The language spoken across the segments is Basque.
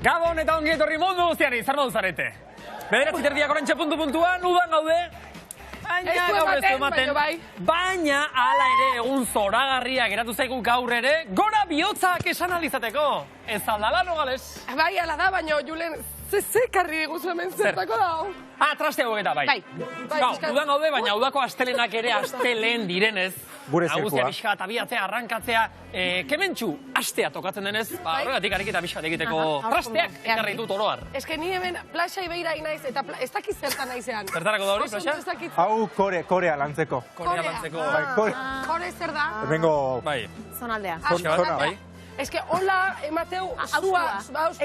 Gabon eta ongi etorri mundu guztiari, zer modu zarete? Bederatzi terdiak orantxe puntuan, udan gaude. Baina gaur ez du ematen, baina hala ere egun zoragarria geratu zaigu gaur ere, gora bihotzak esan alizateko. Ez aldala, nogales? Bai, ala da, baina Julen, zekarri guzu hemen zertako dago. Traste hau eta bai. Udan gaude, baina udako astelenak ere astelen direnez. Gure zirkua. Agustia pixkat, abiatzea, arrankatzea, kementxu astea tokatzen denez, horregatik ariketa pixkat egiteko trasteak ekarri dut oroar. Ez que ni hemen plaxai behirai naiz, eta ez dakit zertan naizean. Zertarako da hori, plaxa? Hau korea lantzeko. Korea lantzeko. Kore zer da? Hemengo... Bai. Zonaldea. Zona, bai. Ez que hola emateu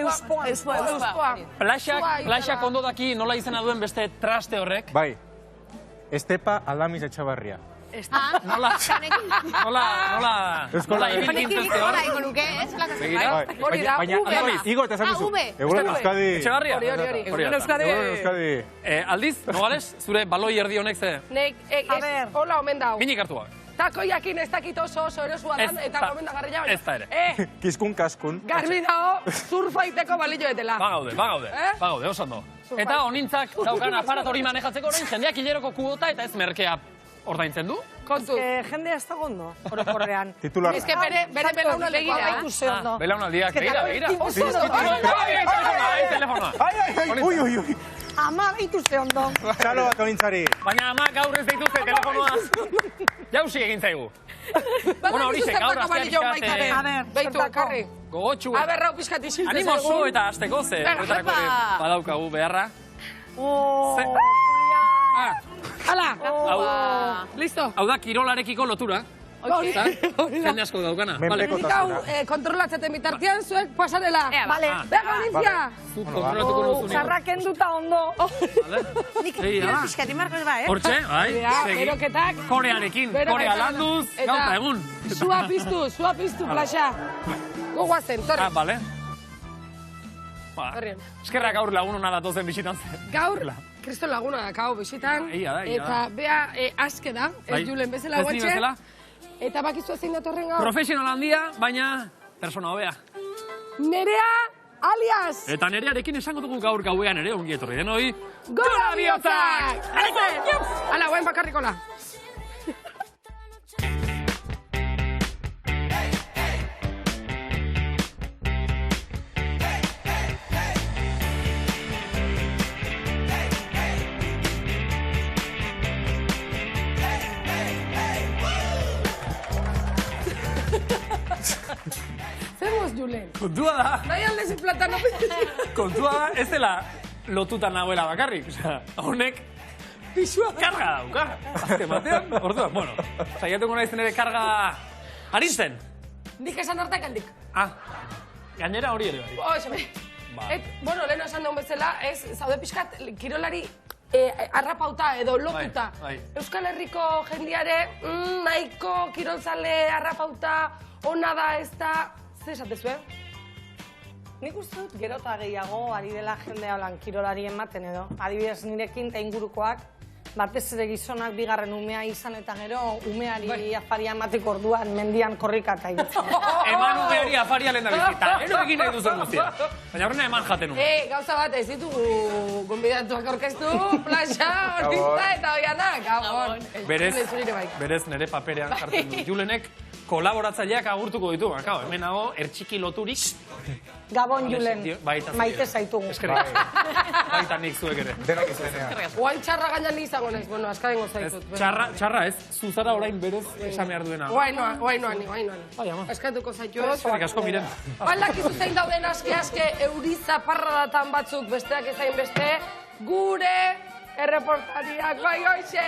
euspoa. Plaxak ondo daki nola izena duen beste traste horrek. Bai. Estepa Aldamiz Etxabarria. Nola ibilgintzazte hor. Hori da, Igo eta esan duzu. Eguren Euskadi. Etxabarria? Hori Euskadi. Aldiz, nogales, zure baloi erdi honek ze? Nek, hola omen dau. Minik hartua. Takoiakin ez dakit oso erosua dan, eta gomendagarria baina. Ez da ere. Kiskun kaskun. Garbi dago, surfaiteko balioetela. Bagaude, oso ondo. Eta honintzak daukan aparat hori manejatzeko orain, jendeak hileroko kuota eta ez merkea ordaintzen du? Kontuz. Jendea ez dago ondo, orokorrean. Titular. Ez que bere belaunaldekoa ikusi ondo. Belaunaldiak, begira. Ui. Ama ikusi ondo. Txalo bat ointzari. Baina ama gaur ez dituzte telefonoa. Jauzi egin zaigu. Bueno, hori ze, gaur aztea pixkat... Beitu, karri. Gogotxu. Aberrau pixkat isiltze zaigu. Animo zu eta azteko ze. Horretarako badaukagu beharra. Hala. Listo. Hau da, kirolarekiko lotura. Jende asko daukana. Nik hau kontrolatzeten bitartian zuek pasarela. Vale. Bega, Olimpia. Zuk kontrolatuko duzu nio. Zarraken duta ondo. Nik pixkati marko ez ba, Hortxe, bai. Eroketak. Korearekin, korea landuz, gauta egun. Zua piztu, plaxa. Gogoazen, torri. Bale. Eskerrak gaur lagununa datozen bisitan zen. Gaur, Kristo laguna dakau bisitan. Eta bea aske da, ez Julen bezala guatxe. Eta bakizu ezin datorren gaur. Profesional handia, baina persona hobea. Nerea alias. Eta nerearekin esango dugu gaur gauean ere ongi etorri denoi. Gora bihotzak! Hala, guain bakarrikola. Kontua da. Nahi aldezik platano. Kontua da, ez dela lotutan nagoela bakarrik. Honek karga dauka. Azken batean, orduan, bueno. Saiatuko nahizen ere karga arintzen. Nik esan hartak aldik. Gainera hori ere bai. Bueno, leheno esan daun bezala, ez zaude pixkat kirolari arrapauta edo lotuta. Euskal Herriko jendiare nahiko kirolzale arrapauta ona da ez da... Zer esatezue? Nik uste dut gero eta gehiago ari dela jendea holan kirolari ematen edo. Adibidez nirekin eta ingurukoak, batez ere gizonak bigarren umea izan eta gero umeari afaria emateko orduan mendian korrika eta irutzen. Eman umeari afaria lehen da bizita, ero egin nahi duzen guztia. Baina horrena eman jaten un. Gauza bat, ez ditugu gonbidatuak orkestu, plaxa, hortitza eta oianak. Gabon. Berez nire paperean jartzen du. Julenek kolaboratzaileak agurtuko ditu. Hemen nago, ertxiki loturik. Gabon, Julen. Maite zaitugu. Eskerrik. Baita nik zuek ere. Denak izanean. Oain txarra gainan izango naiz, bueno, askadengo zaitut. Txarra ez, zuzara orain berez esan behar duena. Oainoan. Eskatuko zaitu. Eskerrik asko miren. Baldakizu zein dauden aske euri zaparradatan batzuk besteak ezain beste, gure erreportariak bai goixe!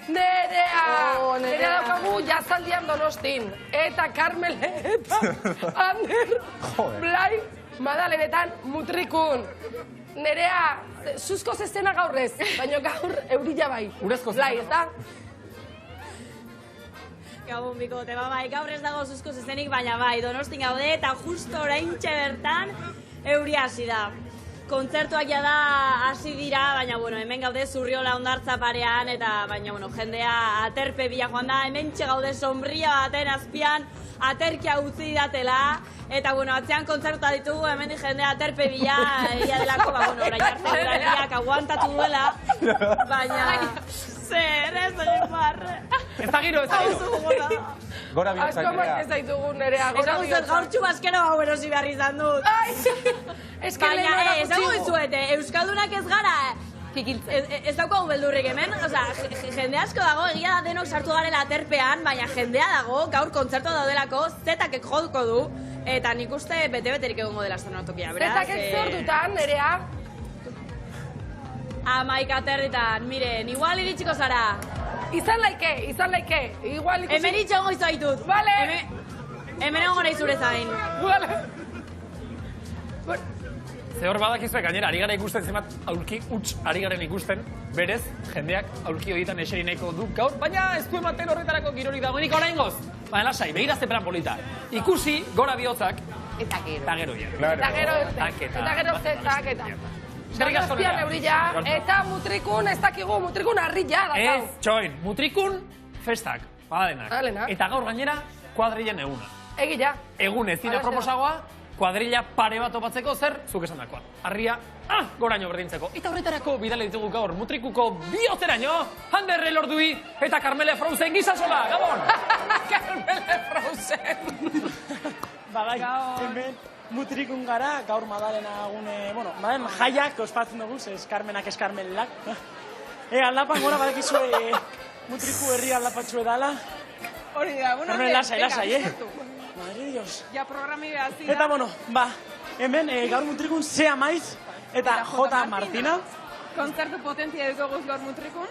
Nerea daukagu jazaldian Donostin. Eta Karmelet, Ander, Blai, Madalenetan mutrikun. Nerea, zuzkoz estena gaurrez, baina gaur eurila bai. Urezkoz. Blai, ez da? Gabon bikote, bai, gaur ez dago zuzkoz estenik, baina bai, Donostin gaude eta justo oraintxe bertan euri hasi da. kontzertuak jada hasi dira, baina, bueno, hemen gaude Zurriola Hondartza parean, eta, baina, bueno, jendea aterpe bila joan da, hemen gaude sombria baten azpian, aterkia utzi datela, eta, bueno, atzean kontzertua ditugu, hemen jendea aterpe bila, egia delako, ba, bueno, orain arte graniak aguantatu duela, baina, zer, ez egin barre. Ez da giro, ez da giro. Gora bihotza Asko ez daitugu nerea, gora Ezagun zer gaurtxu baskero hau erosi behar izan dut. Baina, ezagun izuete, Euskaldunak ez gara, ez daukagu beldurrik hemen, oza, jende asko dago, egia da denok sartu garela aterpean, baina jendea dago, gaur kontzertu daudelako, zetakek joduko du, eta nik uste bete-beterik egongo dela estonatokia, beraz. Zetakek zer dutan, nerea? 11:30, miren, igual iritsiko zara. Izan laike, igual ikusi. Hemen itxongo izaitut. Vale. Hemen egongo nahi zure zain. Vale. Ze hor badakizue, gainera, ari gara ikusten zenbat aulki huts ari garen ikusten, berez, jendeak aulki horietan eseri nahiko du gaur, baina ez du ematen horretarako girorik dagoenik oraingoz. Baina lasai, begira zeperan polita. Ikusi, gora bihotzak, eta gero ja. Eta gero zetak, eta... Zagazpian eurila, eta mutrikun, ez dakigu, mutrikun harrilla da. Ez, txoin, mutrikun festak, badadenak. Eta gaur gainera, kuadrilen eguna. Egia. Egun ez dira proposagoa, kuadrilla pare bat topatzeko zer, zuk esan dakoa. Harria, goraino berdintzeko. Eta horretarako bidale ditugu gaur mutrikuko bihoteraino, Ander Elordui eta Carmele Frozen gizasola, Gabon! Carmele Frozen! Bagai, hemen mutrikun gara, gaur Madalena gune, bueno, Madalen jaiak ospatzen dugu, ez Carmenak ez Carmelak. Aldapan gora badakizue mutriku herri aldapatxue dala. Hori da, bueno, Carmen, lasai, Madre Dios. Ja programi behaz dira. Eta, bueno, hemen gaur mutrikun Zea Maiz eta J. Martina. Kontzertu potentia dukoguz gaur mutrikun,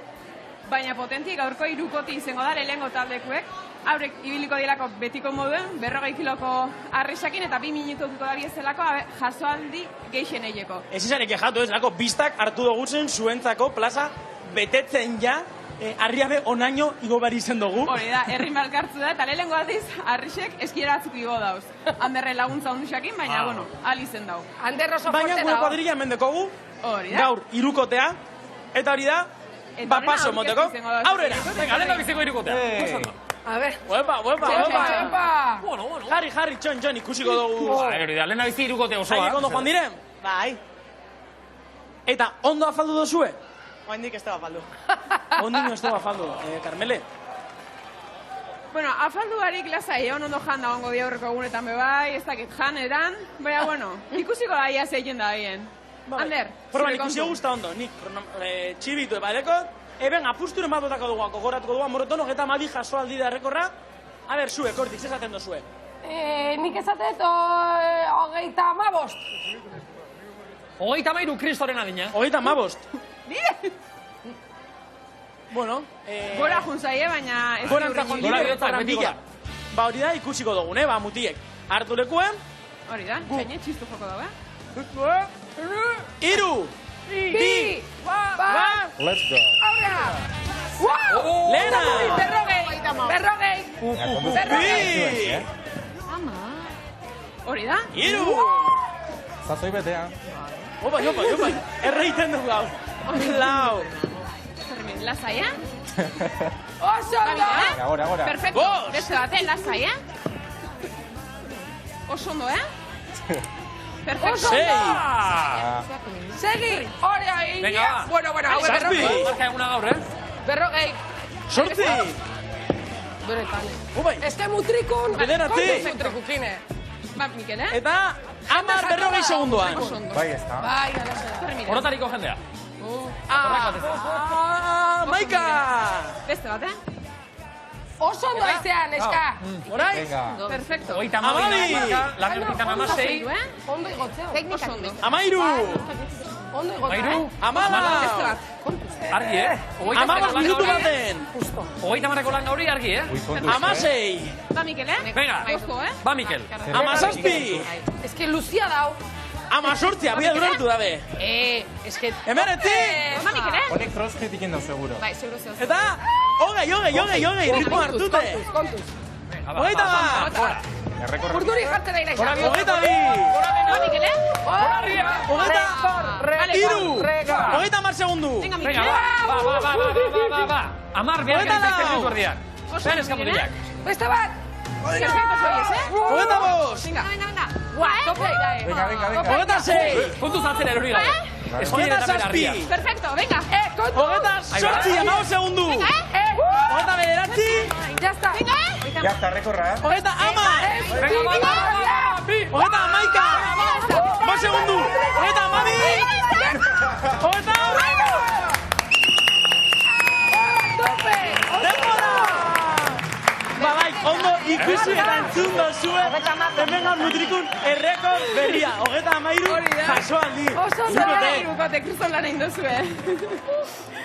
baina potentia gaurko irukoti izango da lehengo taldekuek. Haurek ibiliko dilako betiko moduen, 40 kiloko arrisakin eta 2 minutuko da biezelako jasoaldi geixen egeko. Ez izarek jatu ez, lako biztak hartu duguzen zuentzako plaza betetzen ja, arriabe onaino igo behar izen dugu. Hori da, herri malkartzu da, eta lehengo aldiz, arrisek eskieratzuk igo dauz. Anderre laguntza onduxakin, baina, bueno, alizen dau. Ander oso fuerte dago. Baina gure kuadrilla hemen dekogu, gaur irukotea, eta hori da, paso moteko, aurrera. Venga, lehen da biziko irukotea. A ver. Uepa. Bueno. Jarri, txon, ikusiko dugu. Hori da, lehen da bizi irukote osoa. Haiek ondo joan diren? Bai. Eta ondo afaldu dozue? Oendik ez da afaldu. Ondik ez da afaldu, Carmele? Bueno, afaldu barik lasai, ondo jan da ongo diaurreko egunetan bebai, ez dakit janeran, baina, bueno, ikusiko da ia zeiken da bien. Ander, Proban ikusi guzta ondo, nik txibitu ebaleko, eben apusturen bat dutako dugu, gogoratuko dugu, morroton hogeta mabi jasoaldi da errekorra. A ber, zue, Kortik, zezaten dozue? Nik ezatet 35. 33 Kristoren adina. 35. Dire! Bueno, Gora juntzaie, baina ez gorantza joan Gora dire, bihotzak, betikoa. Ba, hori da ikusiko dugun, mutiek. Hartu lekuen, Hori da, gaine txistu joko dago, Iru! Bi! Let's go. Aurrera! Wow! Lehena! Berrogei! Bi! Hori da? Iru! Zazoi betea. Opa, erreiten dugu hau. Lau! Fermin, lasai, Oso ondo! Agora. Perfecto, Bost! beste baten, lasai, Oso ondo, Perfecto. Sei! Segi! Hori ahí! Venga, va. Bueno, hau Zazpi! Marka eguna gaur, berrogei! Sortzi! Beretan. Opai! Ez que mutrikun... Bederatzi! Kontuz mutrikukine. Ba, Mikel, Eta 10 segundoan. Oso ondo. Bai, ez da. Bai, alaxe. Fermin, Orotariko jendea. Maika! beste bat, Oso ondo aizean, eska. Orai? Venga. Perfecto. Hogeita Amabi! Lagertikan amasei. Ondo igotzeo. Oso ondo. Amairu! Ondo igotzeo. Mairu. Amala! Beste bat. Argi, Amabaz minutu baten! Hogeita marreko lan gauri argi, Ui, kontu. Amasei! Ba, Mikel, Venga. Osko, Ba, Mikel. Amazazpi! Ez que Lucia dau. Amazortzia, bia durartu dabe! Ez que... Hemeretzi! Ba, Mikel, Honek crossfit ikin dau, seguro. Bai, seguro zehaz. Eta, hogei, ritmo hartute! Kontuz. Hogeita bat! Errekorra. Urduri jartzen da iraisa. Hogeita bi! Ba, Mikel, Hogeita! segundu. Venga, ba. Amar behar gaitzen minutu erdian. Zer eskamutilak. Beste bat! Perfecto sois, ¿eh? Hogeita bost. Venga. Tope! Hogeita sei. Kontuz atzera erori gabe. Hogeita zazpi. Perfecto, venga. Hogeita sortzi, amago segundu. Hogeita bederatzi. Ya está! Ya está, recorra. Hogeita amar. Venga, ba. Hogeita amaika. Bost segundu. Hogeita amabi. Hogeita denbora! Bai, ondo ikusi eta entzun dozue, hemen gaur Mutrikun errekord berria. Hogeita amairu, jasoaldi. Irukote, kruzon lan egin duzue.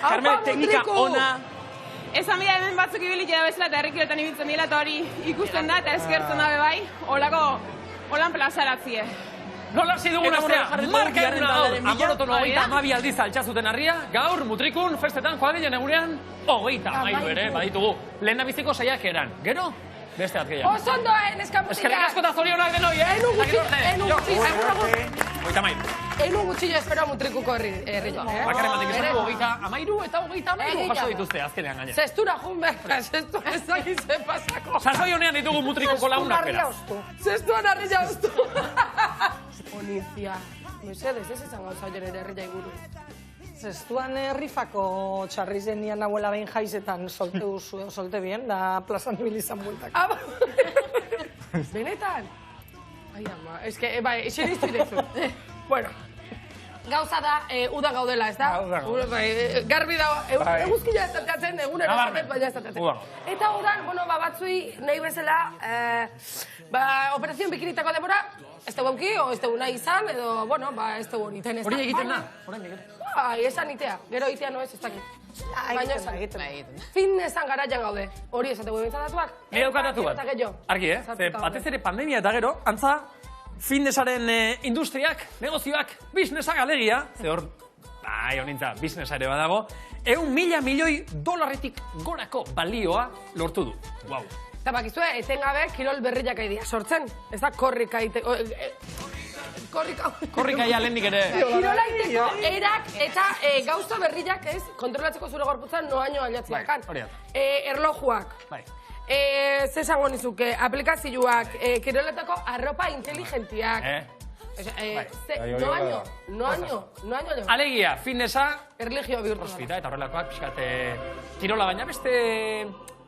Carmen, teknika ona. Esan bida hemen batzuk ibilik edo bezala eta herrikirotan ibiltzen dira eta hori ikusten da eta eskertzen dabe bai, holan plazaratzie. Nola hasi dugun astea, marka eguna gaur, amoroto 92 aldiz altxazuten harria, gaur Mutrikun festetan joadilen egunean 32 ere, baditugu. Lehen biziko saiak eran, gero, beste bat gehiago. Osondoen eskamutilak! Eskerrik asko eta zorionak denoi, Enu gutxillo espero Mutrikuko herri. Bakarren batik esan, 32 eta 33 jaso dituzte, azkenean gaine. Zestura jun behar, zestura ezakize pasako. Sasoi honean ditugu Mutrikuko lagunak, beraz. Zestuan harri jauztu. Onizia. Mesedez, ez izan gauza joren herria iguru. Zestuan rifako txarrizen nian abuela behin jaizetan solte bien, da plazan ibilizan bueltak. Benetan? Ai, ama, ez que, bai, esen iztirezu. Bueno, gauza da, uda gaudela, ez da? Garbi da, eguzkila estateatzen, egunero zaten, baina estateatzen. Eta udan, bueno, batzui, nahi bezala, operazion bikinitako demora, ez dugu auki, o ez dugu nahi izan, edo, bueno, ez dugu niten ez da. Hori egiten da? Bai, esan itea, gero itea no ez dakit. Baina esan, fitnessan garaian gaude, hori esategu ebitzadatuak. Nire daukatatu bat, argi, batez ere pandemia eta gero, antza, fitnessaren industriak, negozioak, businessak alegia, ze hor, bai, honintza, businessa ere badago, $1.000 milioi gorako balioa lortu du. Wow. Eta bakizue, etengabe kirol berriak aidia sortzen, ez da korrika aiteko... Korrika ja lehendik ere. Kirola aiteko erak eta gauza berriak ez, kontrolatzeko zure gorputzan noaino aliatziakan. Erlojuak. Zesango nizuke, aplikazioak, kiroletako arropa inteligentiak. Noaino. Alegia, fitnessa, erlijio bihurtu. Hospita eta horrelakoak, pixkat, kirola baina beste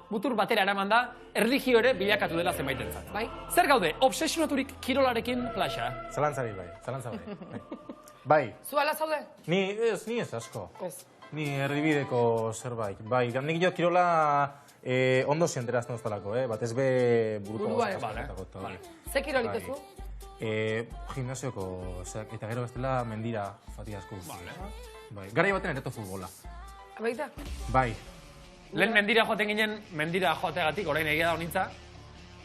mutur batera eraman da, erlijio ere bilakatu dela zenbaitentzat. Bai? Zer gaude, obsesionaturik kirolarekin plaxa? Zalantzari bai. Zu ala zaude? Ni ez asko. Ez. Ni erdibideko zerbait. Bai, nik jo kirola ondo zienterazten oztalako, batez be buruko. Ze kirol itezu? Gimnasioko, eta gero bestela mendira fati asko. Bai, gara baten ereto futbola. Baita? Bai. Lehen mendira joaten ginen, mendira joateagatik, orain egia da honintza,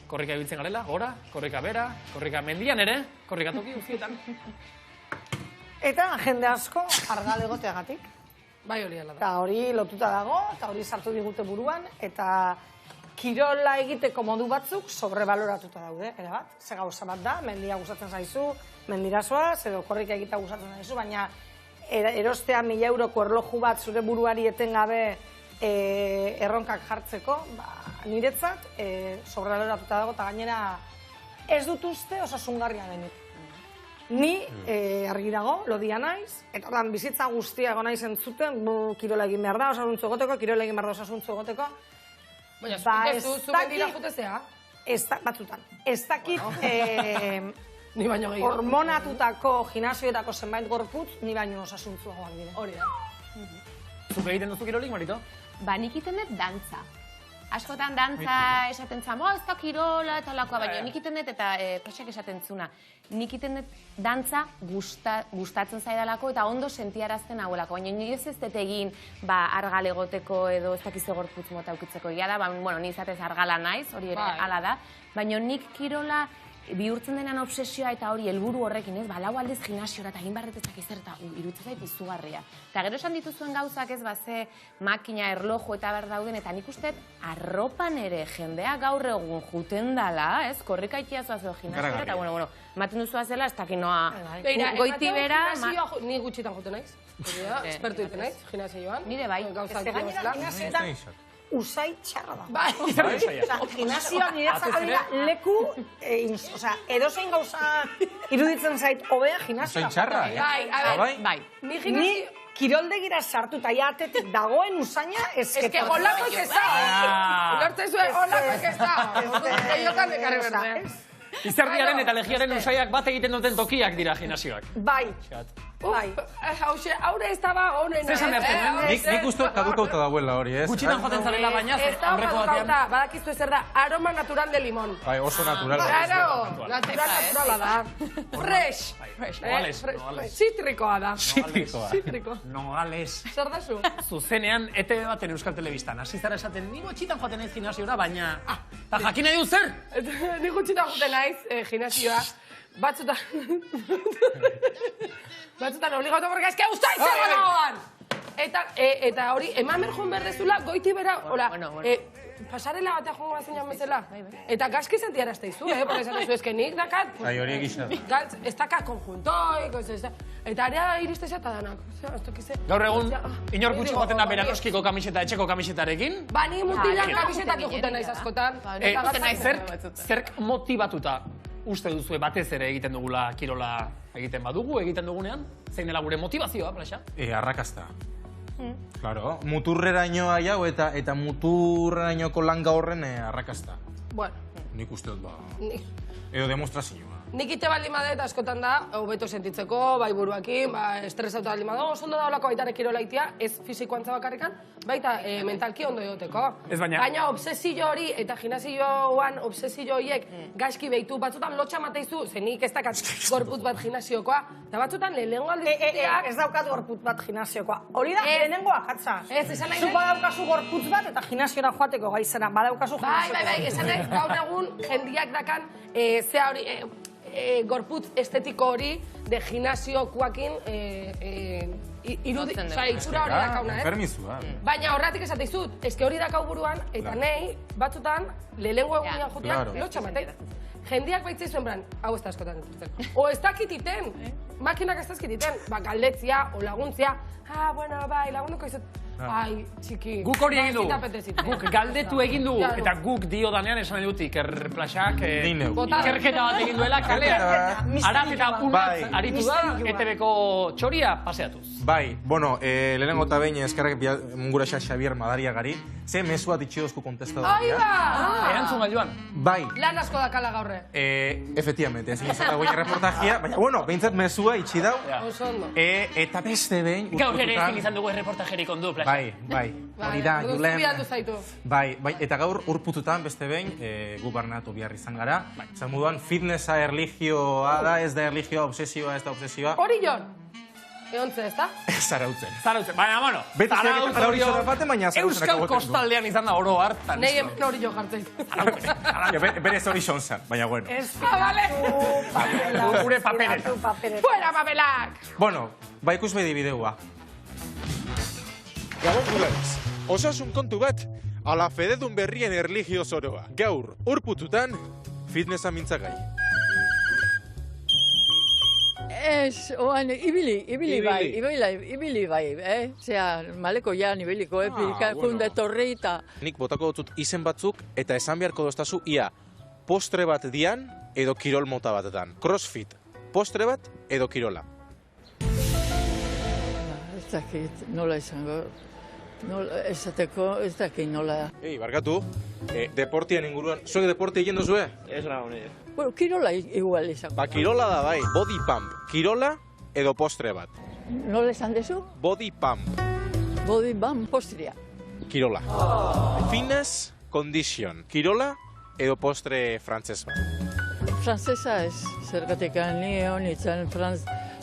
korrika ibiltzen garela, gora, korrika bera, korrika mendian ere, korrika toki guztietan. Eta jende asko argal egoteagatik. Bai hori ala da. Eta hori lotuta dago, eta hori sartu digute buruan, eta kirola egiteko modu batzuk sobrebaloratuta daude, ere bat. Ze gauza bat da, mendia gustatzen zaizu, mendirazoaz, edo korrika egitea gustatzen zaizu, baina erostea 1.000 euroko erloju bat zure buruari etengabe erronkak jartzeko, niretzat sobrebaloratuta dago, eta gainera ez dut uste osasungarria denik. Ni argi dago, lodia naiz, eta ordan bizitza guztiago naiz entzuten, kirola egin behar da, osasuntzu egoteko, kirola egin behar da, osasuntzu egoteko. Baina, zu mendira jutezea? Batzutan. Ez dakit Ni baino gehiago. Hormonatutako gimnasioetako zenbait gorputz, ni baino osasuntzuagoak dira. Hori da. Zuk egiten duzu kirolik, Marito? Ba, nik iten dut dantza. Askotan dantza esaten zamo, ez da kirola eta lakoa, baina nik iten dut eta pasak esaten zuna. Nik iten dut dantza gustatzen zaidalako eta ondo sentiarazten hauelako. Baina nire ez dut egin argal egoteko edo ez dakize gorputz mota ukitzeko egia da. Bueno, ni izatez argala naiz, hori ere hala da. Baina nik kirola bihurtzen denan obsesioa eta hori helburu horrekin, ez? Lau aldiz gimnasiora eta egin barretetzak ezer eta irutzen zait izugarria. Eta gero esan dituzuen gauzak ez ze makina, erloju eta behar dauden, eta nik uste arropan ere jendea gaur egun juten dala, ez? Korrikaitia zoazeo gimnasiora, eta bueno, maten duzu zela, ez dakit noa goiti bera... Ni gutxitan juten naiz. Espertu diten naiz, gimnasioan. Nire bai. Usai txarra da. Bai. Gimnasioa niretzako dira leku, edozein gauza iruditzen zait hobea gimnasioa. Usai txarra, Bai. Ni kiroldegira sartu eta atetik dagoen usaina eske golakoik ez da. Lortzen zuen golakoik ez da. Gehiagotan ekarri berdea. Izerdiaren eta legiaren usaiak bat egiten duten tokiak dira gimnasioak. Bai. Hauxe, haure ez daba honena. Zesan bertzen, nik uste kadukauta dagoela hori, ez? Gutxitan joten zarela baina, ez da kadukauta, badakizu ezer da, aroma natural de limón. Bai, oso natural. Claro, naturala da. Fresh. Nogales. Zitrikoa da. Zitrikoa. Nogales. Zer da zu? Zuzenean, ETV baten Euskal Telebistan. Asizara esaten, ni gutxitan joaten ez gimnasiora, baina... Ta jakin nahi du zer? Ni gutxitan joaten naiz gimnasioa. Batzutan obligatu porque es que ustai zego dagoan! Eta hori, eman berjun berdezula, goiti bera, pasarela batea joan gazenean bezala. Eta gazki sentiarazte izu, porque esaten zu, eske nik dakat... Bai, hori egisa. Ez dakat konjuntoik, eta area iristeza eta danak. Gaur egun, inor gutxi joaten da beranoskiko kamiseta, etxeko kamisetarekin. Ba, ni mutilan kamisetak ikuten naiz askotan. Zerk motibatuta uste duzue batez ere egiten dugula kirola egiten badugu, egiten dugunean? Zein dela gure motivazioa, Plaxa? Arrakazta. Claro, muturreraino hau eta muturrerainoko langa horren arrakazta. Bueno. Nik uste dut ba... Edo demostrazioa. Nik ite baldin badet askotan da, hobeto sentitzeko, bai buruakin, estresauta baldin badet, oso ondo daulako baitare kirolaitia, ez fisikoantza bakarrikan, baita mentalki ondo egoteko. Baina obsesio hori eta gimnasioan obsesio horiek gaizki behitu, batzutan lotxa mateizu, zenik ez dakat gorputz bat gimnasiokoa, eta batzutan lehenengo aldizuteak... Ez daukat gorputz bat gimnasiokoa. Hori da, lehenengo akatza. Ez, esan nahi... Zuk badaukazu gorputz bat eta gimnasiora joateko gaizena, badaukazu gimnasiokoa. Bai, esan nahi, gaur egun jendiak dakan, zea hori... gorputz estetiko hori de gimnasiokoakin itxura hori dakauna, ez? Permizua. Baina horretik esate izut, eske hori dakau buruan, eta nahi, batzutan, lehenengo egunean jutean, lotxa matei. Jendiak baitzei zuen bran, hau ez da askotan entzuten. O ez dakititen, makinak ez dakititen, galdetzia, o laguntzia, bueno, bai, lagunduko izut. Ai, txiki. Guk hori egin dugu. Guk galdetu egin dugu. Eta guk dio danean esan nahi dut Iker Plaxak ikerketa bat egin duela kalean. Arat eta unatz aritu da, ETV-ko txoria paseatuz. Bai, bueno, lehenengo eta behin eskerrak munguraxa Xabier Madariagari, ze mesu bat itxidozko kontestadoria. Erantzun gailuan. Bai. Lan asko dakala gaurre. Efectivamente, ezin izan dagoen reportajia, baina, bueno, behintzat mesua itxidau. Oso ondo. Eta beste behin... Gaur ere ezin izan dugu reportajerik ondu, Plaxak. Bai, hori da, Julen. Guztu zaitu. Bai, eta gaur urpututan beste behin, gu barnatu bihar izan gara. Zan moduan, fitnessa erlijioa da, ez da erlijioa, obsesioa, ez da obsesioa. Hori jon? Eontze, ez da? Zarautzen. Zarautzen, baina, bueno. Beti zarautzen hori zoran baten, baina zarautzen Euskal kostaldean izan da oro hartan. Nei hemen hori jo jartzen. Zarautzen. Berez hori xonzan, baina bueno. Bale. Gure papereta. Fuera papelak! Bueno, ba ikus bedi bideua. Gabon gulariz, osasun kontu bat, ala fededun berrien erlijio zoroa. Gaur, urpututan, fitnessa mintzagai. Ez, oan, ibili bai, zea, maleko jan ibiliko, kunde torri eta... Nik botako dutut izen batzuk eta esan beharko doztazu ia postre bat dian edo kirol mota batetan. Crossfit, postre bat edo kirola. Ez dakit, nola izango, ez dakit nola. Barkatu, deportien inguruan, zuek deporte egin duzue? Ez nago nire. Bueno, kirola igual izango. Ba, kirola da bai, body pump, kirola edo postre bat. Nola izan dezu? Body pump. Body pump postrea. Kirola. Fitness condition, kirola edo postre frantzes bat. Frantzesa ez, zergatik ni honitzen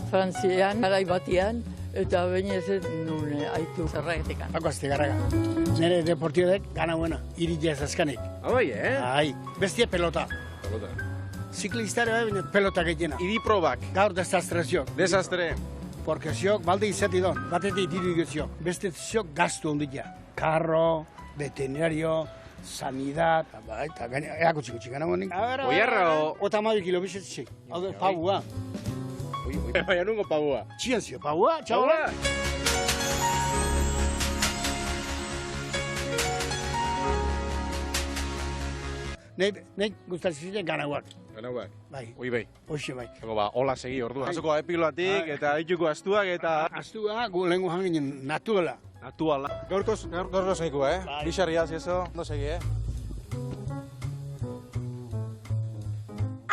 Frantzian, garai batian, eta baina ez nun haitu zerragetik. Hako aztigarraga. Nire deportiodek gana buena, iri jazazkanik. Bai, Ai, bestia pelota. Pelota. Ziklistare bai, baina pelota gehiena. Idiprobak. Gaur desastrazio. Desastre. Porque ziok balde izati don, batetik diru igotziok. Beste ziok gaztu ondia. Karro, veterinario, sanidad, eta eako txiko txikana monik. Oiarra o... Ota 12 kilo bizetzik. Hau da, pagua. Baina nungo pagua. Txian zio, pagua, txabola. Nei gustatzen ziren ganauak. Ganauak? Bai. Oi bai. Hoxe bai. Hola segi orduan. Hasoko epiloatik eta dituko astuak eta... Astua, gu lehenko janginen naturala. Naturala. Gaurkoz segiko, Bixarria, ziezo, ondo segi,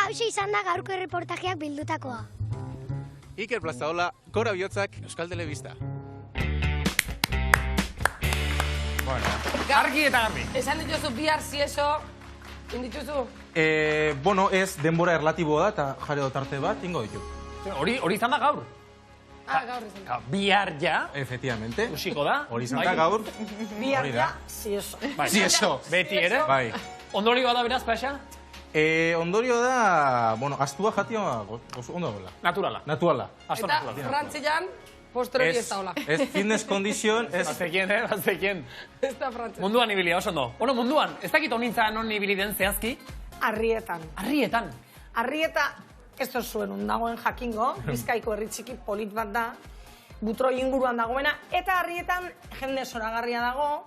Hauxe izan da gaurko erreportajeak bildutakoa. Iker Plazaola, Kora Bihotzak, Euskal Telebista. Bueno, argi eta garbi. Esan dituzu bihar zieso, indituzu? Bueno, ez denbora erlatibo da eta jare dotarte bat, ingo ditu. Hori izan da gaur. Gaur izan da. Bihar ja. Efectivamente. Usiko da. Hori izan da gaur. Bihar ja, zieso. Zieso. Beti ere. Bai. Ondorioa da beraz, Paxa? Ondorio da, bueno, astua jatia ondo dela. Naturala. Naturala. Eta frantzian, postre hori ez da hola. Ez fitness condition, ez... Bazekien. Ez da frantzia. Munduan ibilia, oso ondo. Bueno, munduan, ez dakit honintza non ibili den zehazki? Arrietan. Arrietan? Arrieta, ez da zuen dagoen jakingo, Bizkaiko herri txiki polit bat da, Butroi inguruan dagoena, eta Arrietan jende zoragarria dago,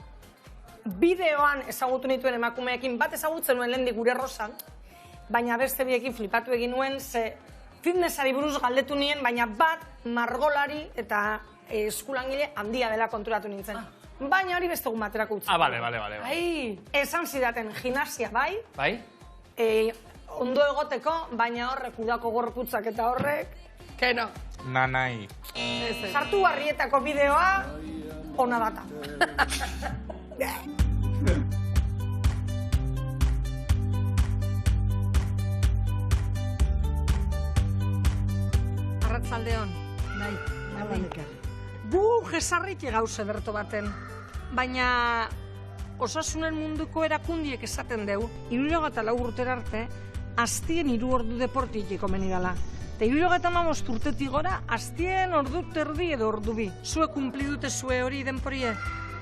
bideoan ezagutu nituen emakumeekin, bat ezagutzen nuen lehendik gure Rosan, baina beste biekin flipatu egin nuen, ze fitnessari buruz galdetu nien, baina bat margolari eta eskulangile handia dela konturatu nintzen. Baina hori beste egun baterako utzi. Bale. Esan zidaten gimnasia bai. Bai? Ondo egoteko, baina horrek udako gorputzak eta horrek... Keno. Nanai. Sartu Arrietako bideoa, ona data. Arratzaldeon. Bai. Gu jesarrik gauze berto baten, baina osasunen munduko erakundiek esaten deu, 74 urtera arte, astien 3 ordu deportik komeni dela. Eta 75 urtetik gora, astien ordu terdi edo ordu bi. Zue kumpli dute zue hori denporie?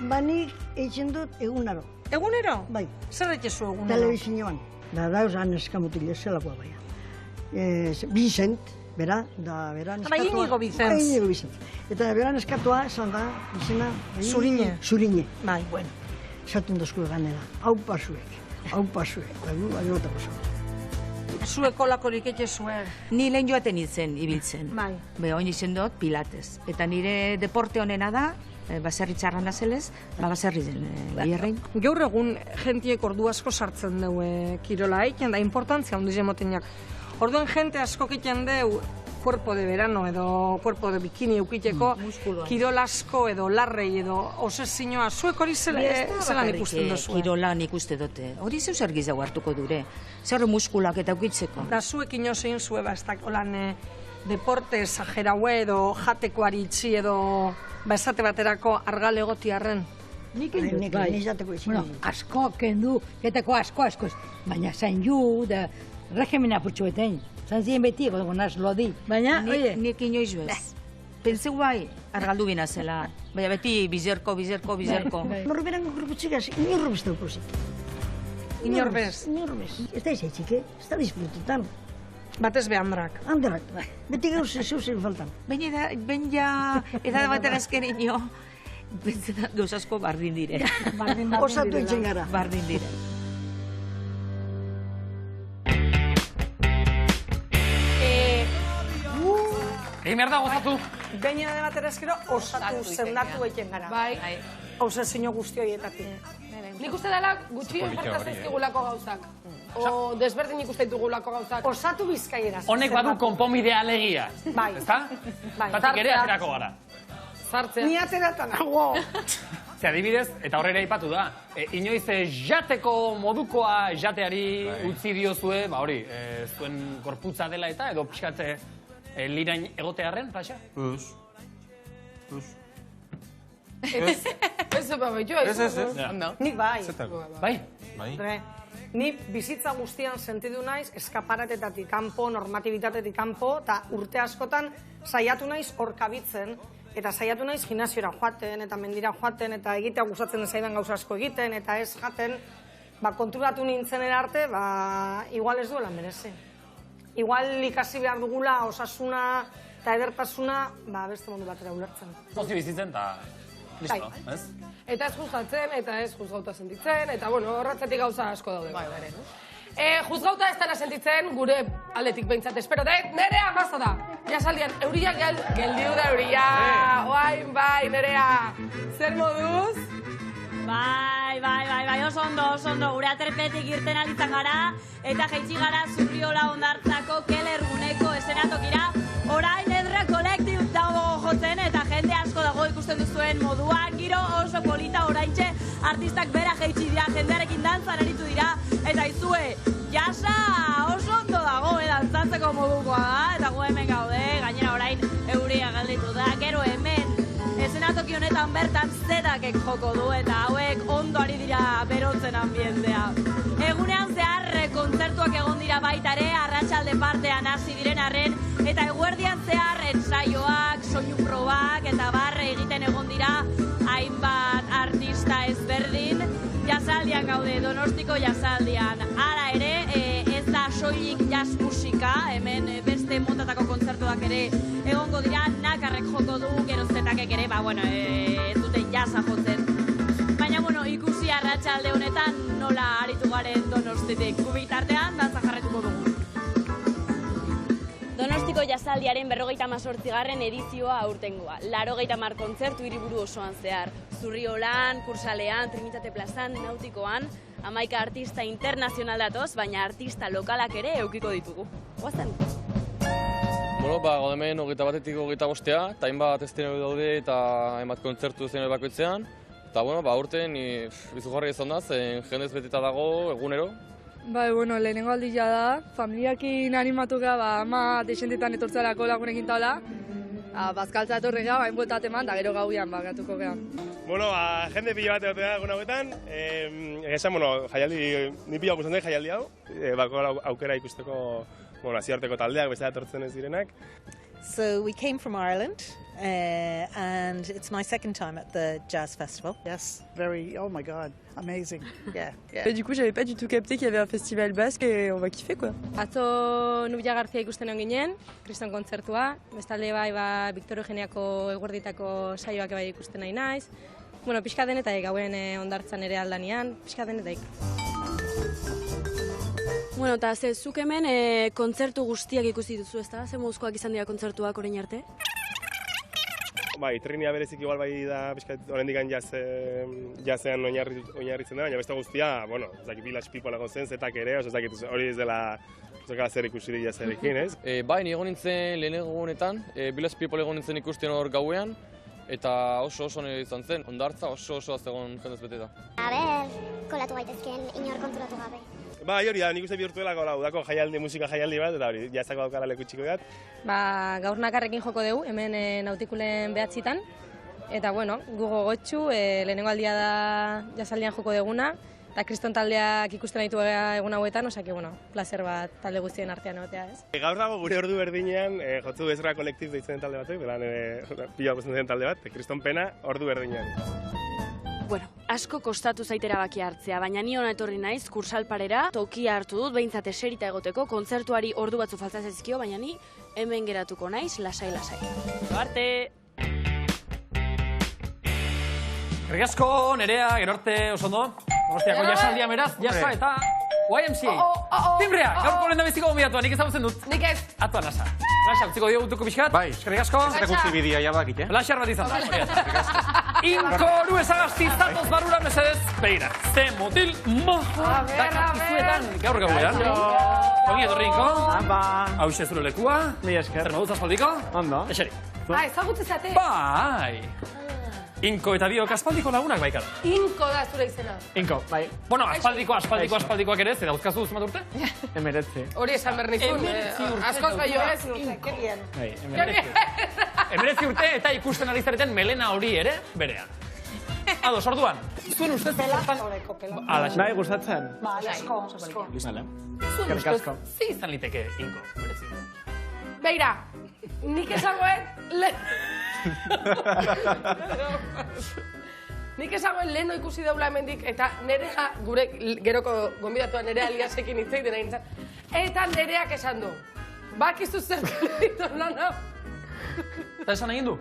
Banik eitzen dut egunero. Egunero? Bai. Zer etxezu egunero? Telebizioan. Da dauzan eskamutile zelakoa baina. Vicent, bera, da bera neskatua. Inigo Vicent. Inigo Vicent. Eta bera neskatua, esan da, izena... Zurine. Zurine. Bai. Bueno, esaten dozku ganera. Aupa zuek. Baina notako zuen. Zueko lakorik etxezue. Ni lehen joaten itzen, ibiltzen. Bai. Oin izen dut, pilates. Eta nire deporte honena da, baserri txarran da zelez, baserri zen bierrein. Gaur egun jentiek ordu asko sartzen deu kirola eiken, da importantzia handiz emoteniak. Orduen jente asko kiten deu cuerpo de verano edo cuerpo de bikini eukiteko, kirol asko edo larrei edo osezinoa, zuek hori zelan ikusten duzu? Kirola nik uste dute. Hori zeu zer gizau hartuko dure. Zer muskulak eta eukitzeko. Da zuek inozein zue bastak holan deporte exageraue edo jatekoari itxi edo esate baterako argale gotiarren. Nik izateko izin. Bueno, asko kendu, ketako asko. Baina zain ju, da regimena purtsu beten. Zan ziren beti egogo naz lodi. Baina, nik inoiz bez. Pentseu bai, argaldu bina zela. Baina beti bizerko. Norberan gorputzikaz, inorrobez daukozik. Inorbez? Inorbez. Ez da izaitzik, ez da disfrutetan. Batez be handrak. Handrak, beti gauze zeuzen faltan. Baina edad batera azken ino, bentzena gauzasko bardin dire. Osatu itzen gara. Bardin dire. Egin behar da gozatu. Baina de batera ezkero osatu zendatu egiten gara. Bai. Osezino guzti horietatik. Nik uste dela gutxien falta zaizkigulako gauzak. O desberdin ikusten dugulako gauzak. Osatu Bizkaiera. Honek badu konponbidea alegia. Bai. Ezta? Zatik ere aterako gara. Zartzea. Ni ateratan nago. Ze adibidez, eta horrela aipatu da, inoiz jateko modukoa jateari utzi diozue, hori, zuen gorputza dela eta, edo pixkatze lirain egotearren, Paxa? Ez. Ez, bai, jo, ez. Nik bai. Bai? Ni bizitza guztian sentidu naiz eskaparatetatik kanpo, normatibitatetik kanpo, eta urte askotan saiatu naiz hor kabitzen, eta saiatu naiz gimnasiora joaten, eta mendira joaten, eta egitea gustatzen zaidan gauza asko egiten, eta ez jaten, konturatu nintzen arte, igual ez duela merezi. Igual ikasi behar dugula osasuna eta edertasuna, beste mundu batera ulertzen. Pozi bizitzen, eta listo, ez? Eta ez juzgatzen, eta ez juzgauta sentitzen, eta horretzetik gauza asko daude. Juzgauta ez dara sentitzen, gure aldetik behintzat espero. Nerea, mazta da. Jasaldian, euria geldiu da euria. Oain, bai, Nerea. Zer moduz? Bai, oso ondo, gure aterpetik irten alitzan gara, eta jaitsi gara Zurriola Hondartzako kelerguneko esenatokira, orain Edre Kolektib dago jotzen, eta jende asko dago ikusten duzuen moduan, giro oso polita oraintxe, artistak bera jaitsi dira, jendearekin dantzan aritu dira, eta izue, jasa oso ondo dago, dantzatzeko modukoa da, eta gu hemen gaude, gainera orain euria galditu da, gero hemen, esenatoki honetan bertan zetakek joko du eta hauek ondo ari dira berotzen ambientea. Egunean zehar kontzertuak egon dira baita ere, arratsalde partean hasi diren arren, eta eguerdian zehar ensaioak, soinu probak eta barre egiten egon dira hainbat artista ezberdin. Jasaldian gaude, Donostiko jasaldian. Hala ere, ez da soilik jazz musika, hemen beste motatako kontzertuak ere egongo dira, nakarrek joko du, gero zetakek ere, ez dute jazza jotzen. Baina, ikusi arratsalde honetan nola aritu garen Donostitik. Gubitartean, dantza jarretuko dugu. Donostiko jasaldiaren 58. edizioa aurtengoa. 80 kontzertu hiriburu osoan zehar. Zurriolan, Kursalean, Trinitate plazan, Nautikoan, 11 artista internazional datoz, baina artista lokalak ere eukiko ditugu. Guazen? Gaude hemen 21-tik 25, eta hainbat estenero daude eta hainbat kontzertu estenero bakoitzean. Eta, aurten izugarri izan da, zen jendez beteta dago egunero. Lehenengo aldia da, familiakin animatu gara, ama desentetan etortzarako lagunekin taula. Bazkaltza etorri gara, hain bueltat eman, da gero gauian gatuko gara. Jende pila bat egotea egun hauetan, esan, jaialdi, ni pila gustatzen jaialdi hau, bako aukera ikusteko nazioarteko taldeak, beste etortzen ez direnak. So we came from Ireland, and it's my second time at the Jazz Festival. Yes, oh my god, amazing, yeah. Et du coup, j'avais pas du tout capté qu'il y avait un festival basque et on va kiffer, quoi. Atzo Nubia García ikusten egon ginen, kriston kontzertua, bestalde Victor Eugeniako eguerditako saioak bai ikusten nahi naiz. Pixka denetak gauen Hondartzan ere aldanean, pixka denetak. Eta zuk hemen kontzertu guztiak ikusi duzu, ezta? Ze moduzkoak izan dira kontzertuak orain arte? Trinia berezik igual bai da, oraindik jazean oinarritzen da, baina beste guztia, Village People egon zen, zetak ere, hori ez dela zer ikusirik jazearekin, ez? Ni egon nintzen lehenengo honetan, Village People egon nintzen ikusten hor gauean, eta oso nire izan zen, Hondartza oso azegon jendez beteta. Kolatu gaitezken inor konturatu gabe. Hori da, nik uste bihurtuelako udako musika jaialdi bat, eta hori, jazako daukara leku txiko bat. Gaur nakarrekin joko dugu, hemen Nautikulen 9etan, eta gu gogotxu, lehenengo aldia da jasaldian joko duguna, eta kriston taldeak ikusten ditu egun hauetan, osake, placer bat talde guztien artean egotea, ez? Gaur dago gure ordu berdinean, jotzu Ezra Kolektib deitzen den talde batek, pila bosten den talde bat, kriston pena ordu berdinean. Asko kostatu zaitera baki hartzea, baina ni hona etorri naiz Kursalparera, tokia hartu dut, behintzat eserita egoteko, kontzertuari ordu batzu falta zaizkio, baina ni hemen geratuko naiz, lasai. Arte! Ergasko, Nerea, gero arte, oso ondo. Donostiako jasaldia beraz, jasa eta YMCA. Timbrea, gaurko lehen da biziko gombidatu, nik ezagutzen dut. Nik ez. Atua nasa. Laxar, utziko diogutuko pixkat. Bai. Eskerrik asko. Zerrek utzi bidea jabakit, Laxar bat izan da. Inkoru ezagazti zatoz barura mesedez. Begira, ze mutil moja. Dakatizuetan, gaur gauean. Ongi etorri, Inko. Hau zure lekua. Zer moduz aspaldiko? Ondo. Eseri. Ezagutzezate. Bai. Inko eta biok aspaldiko lagunak baikara. Inko da zure izena. Inko, bai. Aspaldikoak ere, zer dauzkazu zumat urte? 19. Hori esan behar nizun. Askoz gaio ez. Bai, 19 urte eta ikusten ari zareten melena hori ere, berean. Ados, orduan. Zuen ustez zertan... Bai, gustatzen. Ba, asko. Zuen ustez, ze izan liteke inko, berezi. Beira, nik esangoen... Nik esangoen leheno ikusi daula hemendik, eta nerea, gure geroko gonbidatua nerea Eliasekin hitz egiten egin zen, eta nereak esan du. Bakizu zer ditu lan hau. Eta esan egin du?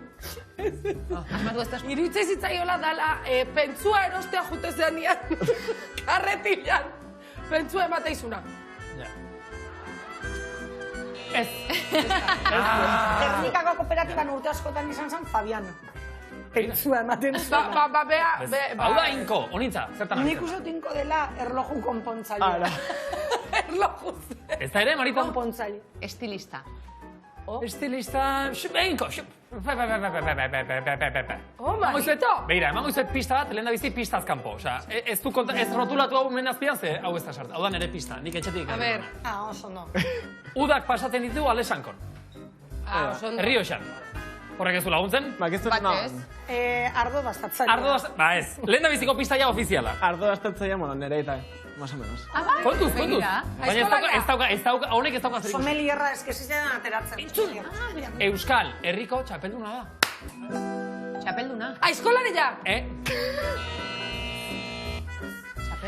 Iruditzen zitzaiola dala, pentsua erostea jutezean nian, karretilan, pentsua emateizuna. Ez. Gernikako kooperatiban urte askotan izan zen Fabiana. Pentsua ematen zuen. Hau da inko, honitza, zertan Nik uste inko dela erloju konpontzaile. Erloju. Ez da ere, Marita? Konpontzaile. Estilista. Estilista... Inko, Oh, Marito! Beira, emango izuet pista bat, lehen da bizi pistaz kanpo. Ez rotulatu hau menazpian, ze hau ez da sartu. Hau da nere pista, nik etxetik. A ver. Oso no. Udak pasatzen ditu Alesankon. Oso no. Herrioxan. Horrek ez du laguntzen? Ba, ez dut nahi. Ardo dastatzaia. Ba ez, lehen da biziko pista ja ofiziala. Ardo dastatzaia, bueno, nere eta, más o menos. Kontuz. Baina ez dauka, honek ez dauka zer ikusi. Somelierra eskizitzen ateratzen. Entzun! Euskal Herriko txapelduna da. Txapelduna? Aizkolaria!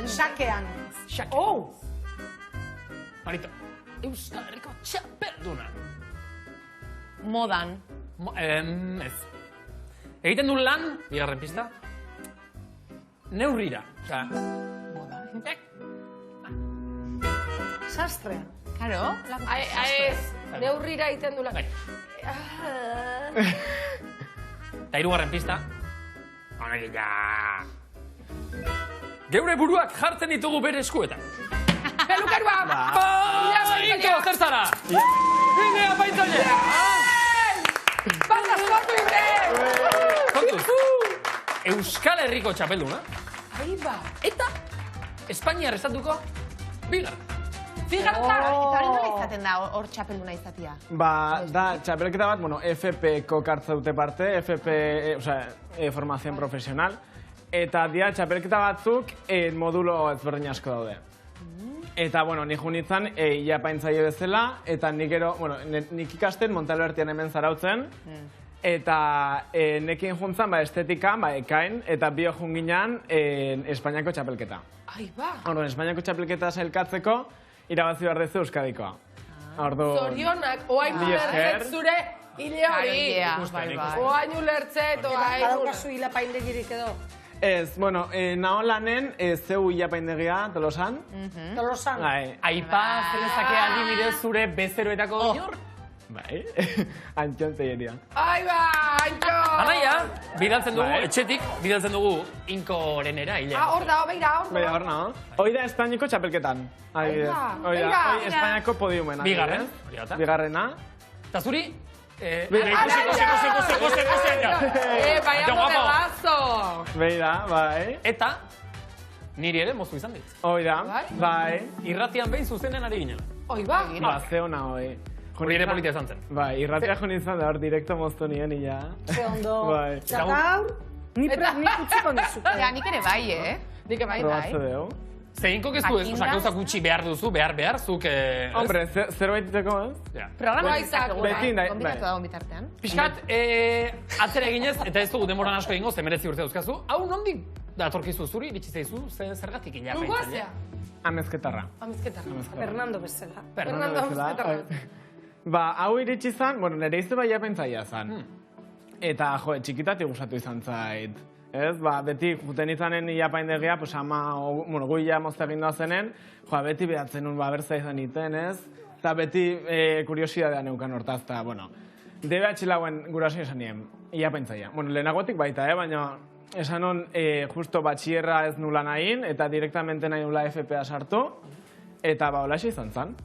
Sakean. Oh! Marito, Euskal Herriko txapelduna. Modan. Ez. Egiten du lan, bigarren pista, neurrira. Sastre. Karo? Ez, neurrira egiten du lan. Eta hirugarren pista. Geure buruak jartzen ditugu bere eskuetan. Pelukarua! Inko, zer zara? Bine, apaitzaile! Bandazkotu libre! Kontuz, Euskal Herriko txapelduna. Aiba! Eta Espainiar estatuko bigarren. Bigarren da! Eta hori nola izaten da hor txapelduna izatia? Ba, da, txapelketa bat, bueno, FP-ko kartza dute parte, FP, formación profesional, eta dia txapelketa batzuk modulo ezberdin asko daude. Eta, bueno, nik junitzen ia paintzaile bezala, eta nik ikasten Montalbertian hemen zarautzen, eta nekin juntzan estetikan, ekain, eta bio junginan Espainiako txapelketa. Aiba! Espainiako txapelketa sailkatzeko, irabazi behar dezu Euskadikoa. Zorionak, oain ulertzet zure hile hori. Oain ulertzet, oain... Badaukazu hila paindegirik edo. Ez, bueno, naho lanen zeu hilapaindegia, Tolosan. Tolosan. Aipa, zelezake adibidez zure bezeroetako inor? Bai, Antxon Telleria. Aiba, Antxon! Anaia, bidaltzen dugu, etxetik, bidaltzen dugu inkorenera, hile. Hor da, beira, hor da. Beira, hor naho. Hoi da Espainiko txapelketan. Hoi da, Espainiako podiumen. Bigarren. Bigarrena. Eta zuri? Baina modelazo! Beira, bai. Eta, niri ere moztu izan dit. Hoi da, bai. Irratian behin zuzenen ari ginen. Hoi ba? Ba, ze hona hoi. Hori ere politia izan zen. Bai, irratia jo nintzen da hor, direkto moztu nien, ila. Ze ondo. Bai. Eta gaur, nik utziko nizuko. Ja, nik ere bai, Nik bai, bai. Probatze deu. Zehinko keztu ez, gauzak gutxi behar duzu, behar, zuk... Hombre, zerbait iteko, ez? Programa izak, beti, konbidatu dago bitartean. Piskat, atzera eginez, eta ez dugu demoran asko egingo, zemerezi urte dauzkazu, hau nondik datorkizu zuri, iritsi zaizu, zergatik ila paintzailea? Amezketarra. Fernando bezala. Fernando bezala. Ba, hau iritsi zan, bueno, nire izte bai apaintzaia zan. Eta, jo, txikitatik gustatu izan zait. Ez, ba, beti juten izanen iapaindegia, pues ama, bueno, guia mozte egin zenen, joa, beti behatzen nun, ba, berza izan iten, ez? Eta beti kuriosidadea neukan hortaz, eta, bueno, debe atxilauen gurasen esan nien, iapaintzaia. Bueno, lehenagotik baita, baina esan non, justo batxierra ez nula nahin, eta direktamente nahi nula FPA sartu, eta ba, hola izan zan.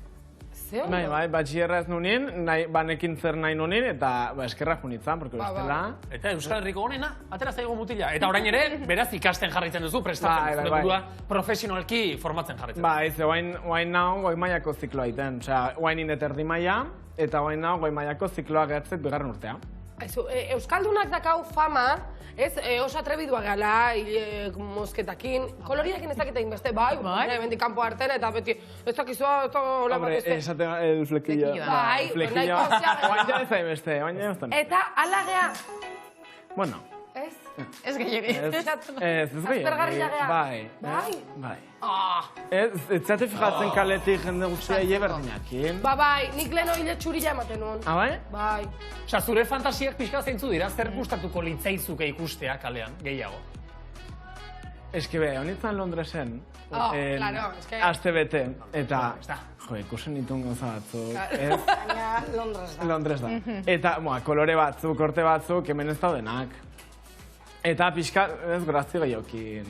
Bai, batxierra ez nunien, banekin zer nahi nunien, eta eskerra junitzen, porque bestela... Eta Euskal Herriko honena, atera zaigo mutila. Eta orain ere, beraz ikasten jarraitzen duzu, prestatzen. Zure burua profesionalki formatzen jarraitzen. Bai, ze guain naho goi mailako zikloa iten. Osea, guain indet erdi maila, eta guain naho goi mailako zikloa gertzet bigarren urtea. Euskaldunak dakau fama, ez, oso atrebidua gala, mosketakin, koloriakin ez dakitein beste, bai, bendik kanpo hartzen, eta beti, ez dakizua, Hombre, esaten el flequillo. Bai, flequillo. Oain ja ez da beste, oain ja ez da. Eta alagea. Bueno. Ez? Ez gehiagin. Ez gehiagin. Aspergarria gea. Bai. Bai. Ez zate fijatzen kaletik jende guztia hile berdinakin. Bai, nik lehen hile txurila ematen nuen. Ah, bai? Bai. Osa, zure fantasiak pixka zeintzu dira, zer gustatuko litzaizuke ikustea kalean, gehiago? Eski be, honitzen Londresen, claro, eske... aste bete, eta, jo, ikusen ditun gauza batzuk, ez? Baina Londres da. Londres da. Eta, kolore batzuk, korte batzuk, hemen ez daudenak. Eta pixka, ez grazti gehiokin.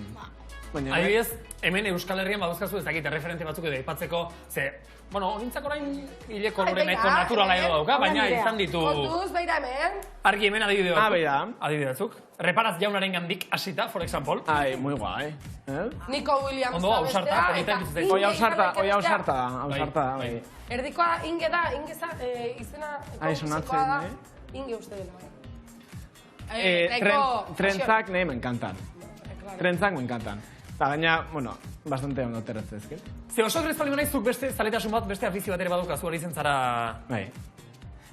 Adibidez, hemen Euskal Herrian baduzkazu ez dakit referente batzuk edo aipatzeko, ze, bueno, honintzak orain hile kolore nahiko naturala edo dauka, baina izan ditu... Kontuz, beira hemen. Argi hemen adibide batzuk. Beira. Adibide batzuk. Reparaz jaunaren gandik hasita, for example. Ai, muy guai. Nico Williams da bestea. Oi hausarta da, bai. Erdikoa Inge da, Ingeza, izena... Ai, sonatzen, Inge uste dela. Trentzak nahi me encantan. Trentzak me encantan. Eta gaina, bueno, bastante ondo terratzezkin. Ze oso grezpaldi naizuk beste zaletasun bat, beste afizio bat ere badukazu hori zen zara... Bai.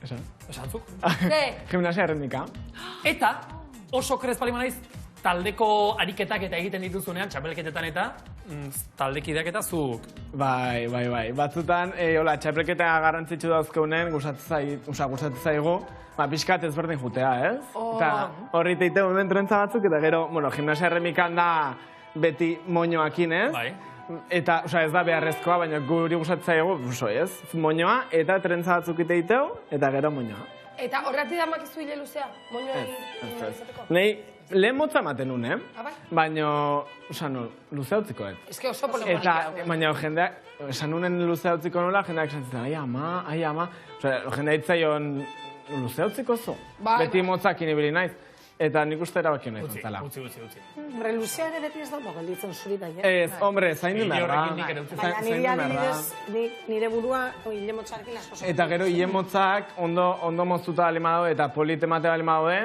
Esan? Esantzuk? Gimnasia erritmika. Eta oso grezpaldi naiz taldeko ariketak eta egiten dituzunean, txapelketetan eta taldekideak eta zuk. Bai. Batzutan, txapelketa garrantzitsu dauzkeunen, gustatzen zaigu, pixkat ezberdin jutea, ez? Eta horri teite honen trentza batzuk, eta gero, gimnasia erremikan da beti moñoakin, ez? Bai. Eta, ez da beharrezkoa, baina guri gustatzen zaigu, ez? Moñoa, eta trentza batzuk iteiteu, eta gero moñoa. Eta horretik da makizu hile luzea? Moñoa izateko? Nei, lehen motza ematen nun, baina, luzea utziko, Ez que oso polemolika. Baina, jendeak, esan nunen luzea utziko nola, jendeak esan zitzen, ai ama, jendea itzaion, luzea utziko zo? Beti motzakin ibili naiz. Eta nik uste erabaki nahi zantzala. Utzi. Hombre, luzea ere beti ez dago gelditzen zurita, Ez, hombre, zaindu merda. Baina nire adibidez, nire burua hile motzarekin asko. Eta gero hile motzak ondo moztuta balima daude eta polit emate balima daude,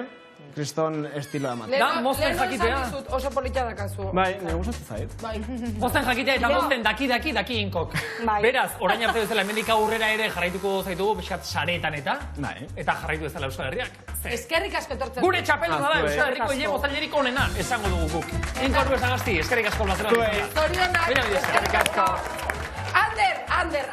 kriston estiloa emate. Da, mozten jakitea. Oso polita dakazu. Bai, nire gustatzen zait. Mozten jakitea eta mozten daki inkok. Beraz, orain arte bezala, hemendik aurrera ere jarraituko zaitugu, pixkat saretan eta jarraitu bezala Euskal Herriak. Eskerrik asko etortzen. Gure txapelduna da Euskal Herriko hile mozailerik onena, esango dugu guk. Inkor Bertagasti, eskerrik asko plazera. Zorionak, eskerrik asko.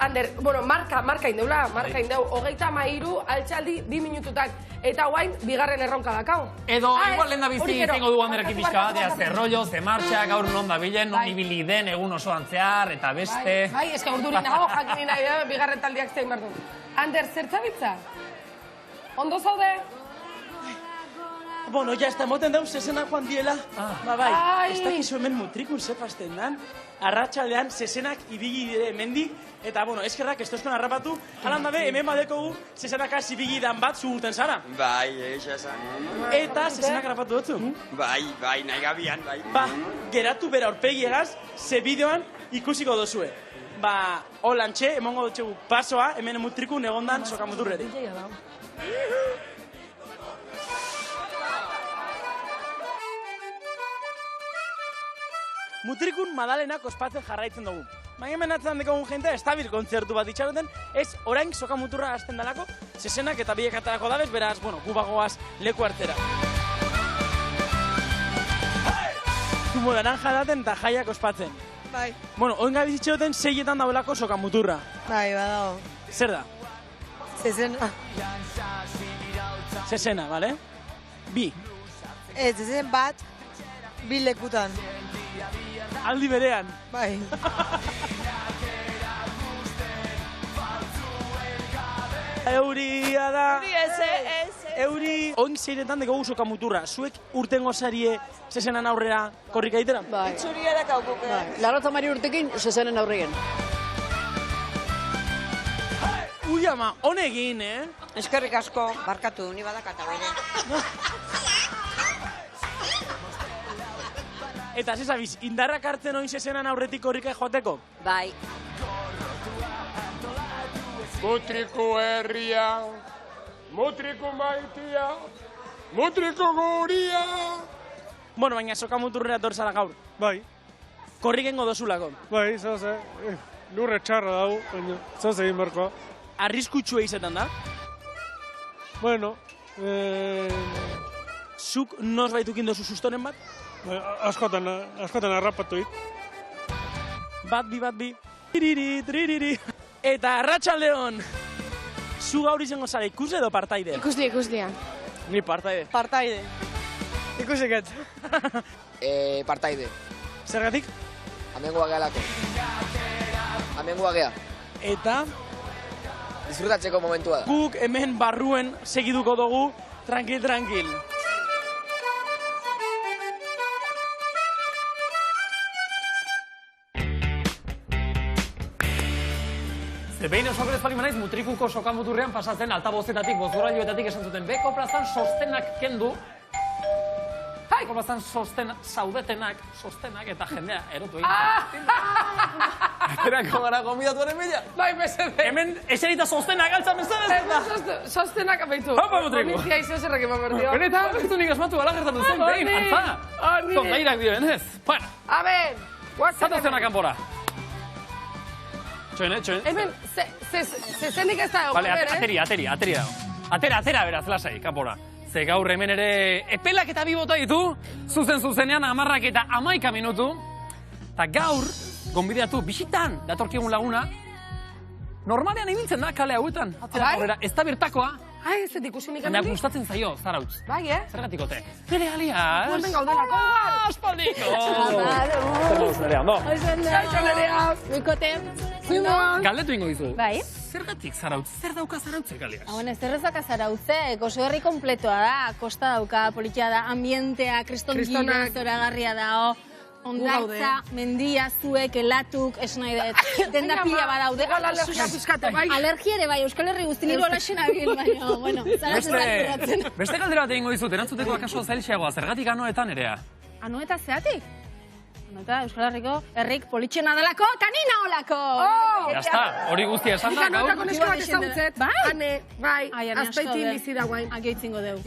Ander, bueno, marka indeula, indeu, 33 altxaldi 2 minututak, eta guain, bigarren erronka dakau. Edo, igual lehen da bizi izango du Anderekin pixka bat, ze rollo, ze martxa, gaur non da bilen, non ibili den, egun osoan zehar, eta beste... Bai, eska urdurin nago, jakini nahi da, bigarren taldiak zein behar du. Ander, zertzabiltza? Ondo zaude? Bueno, ya está, moten dauz zezena joan diela. Bai, ez dakizu hemen mutrikun zepazten dan. Arratxaldean zezenak ibili dire hemendik, eta, bueno, eskerrak ez tozkon harrapatu, halan dabe, hemen badekogu zezenak ibili dan bat zugurten zara. Bai, esan. Eta zezenak harrapatu dutzu? Bai, nahi gabian, bai. Ba, geratu bera aurpegiegaz, ze bideoan ikusiko dozue. Ba, holantxe, emongo dutxegu pasoa, hemen mutrikun egondan sokamuturreri. Mutrikun Madalenak ospatzen jarraitzen dugu. Baina menatzen dekogun jente estabil kontzertu bat itxaroten, ez orain sokamuturra hasten dalako, zezenak eta biekatarako dabez, beraz, bueno, gubagoaz leku hartzera. Zumo naranja daten eta jaiak ospatzen. Bai. Bueno, oinga bizitxeroten 6etan dagoelako sokamuturra. Bai, badago. Zer da? Zezena. Zezena, bale? Bi. Ez, zezen bat, 2 lekutan. Aldi berean. Bai. Euria da. Ez. Euri. Oin 6etan dekogu sokamuturra. Zuek urtengo sarie zezenan aurrera korrika ditera? Bai. Itzuria da kaukuke. Larrota mari urtekin zezenen aurregen. Ui ama, honegin, Eskerrik asko, barkatu, ni badakata bere. Eta zezabiz, indarrak hartzen oin zezenan aurretik korrika joateko? Bai. Mutriku herria, mutriku maitia, Mutriko guria! Bueno, baina sokamuturrera dorzara gaur. Bai. Korrik engo dozulako. Bai, zoze. Lurre txarra dago, baina zoze egin berkoa. Arriskutsua izetan da? Bueno, Zuk noz baitukin dozu sustoren bat? Askotan harrapatu dit. Bat bi. Tiriri. Eta Arratsaldeon. Zu gaur izango zara ikusle edo partaide? Ikuslia. Ni partaide. Partaide. Ikusiket. Partaide. Zergatik? Amengoa gehalako. Amengoa geha. Eta? Disfrutatzeko momentua da. Guk hemen barruen segiduko dugu, tranquil. Behin osok ez palima naiz, Mutrikuko sokamuturrean pasatzen altabozetatik, bozgorailuetatik esan zuten, beko plazan sostenak kendu. Beko plazan saudetenak, sostenak, eta jendea erotu egin. Aterako gara gomidatuaren bila. Bai, mesede. Hemen eserita sostenak altzan bezala. Sostenak apaitu. Haupa, Mutriku. Polizia izo zerrak eman berdio. Benetan, ez du nik asmatu bala gertatu zen, behin, altza. Kondairak dio, enez. Bueno. A ver, Zatozenak kanpora. Txoen. Hemen, zezenik ez da. Vale, ateri dago. Atera, beraz, lasai, kanpora. Ze gaur hemen ere epelak eta bi bota ditu, zuzenean 10 eta 11 minutu. Eta gaur, gonbideatu bisitan datorkigun laguna, normalean ibiltzen da kale hauetan. Atzera, ez da bertakoa. Ai, ez ikusi nik baina gustatzen zaio, Zarautz. Bai, Zergatikote. Nere alias. Hemen gaudelako. Aspaldiko. Zer moduz, Nerea, ondo? Kaixo, Nerea. Mikote. Galdetu ingo dizu. Bai. Zergatik Zarautz? Zer dauka Zarautzek alias? Bueno, zer ez dauka Zarautzek, oso herri kompletoa da, kosta dauka, politia da, ambientea, kristonbide, zoragarria da, ondartza, mendia, zuek, elatuk, ez nahi dut, denda pila badaude. Alergia pizkate, bai. Alergia ere bai, Euskal Herri guztin hiru alaxen abil, baina, bueno, Zarautz ez da kurratzen. Beste galdera bat egingo dizut, erantzuteko akaso zailxeagoa, zergatik anoetan erea? Anoeta zeatik? Anoeta Euskal Herriko herrik politxena delako, eta nina olako! Ya está, hori guztia esan da, gaur. Anoetako neska bat ezagutzet. Ane, bai, azpeitin bizi da guain. Joitzingo deu.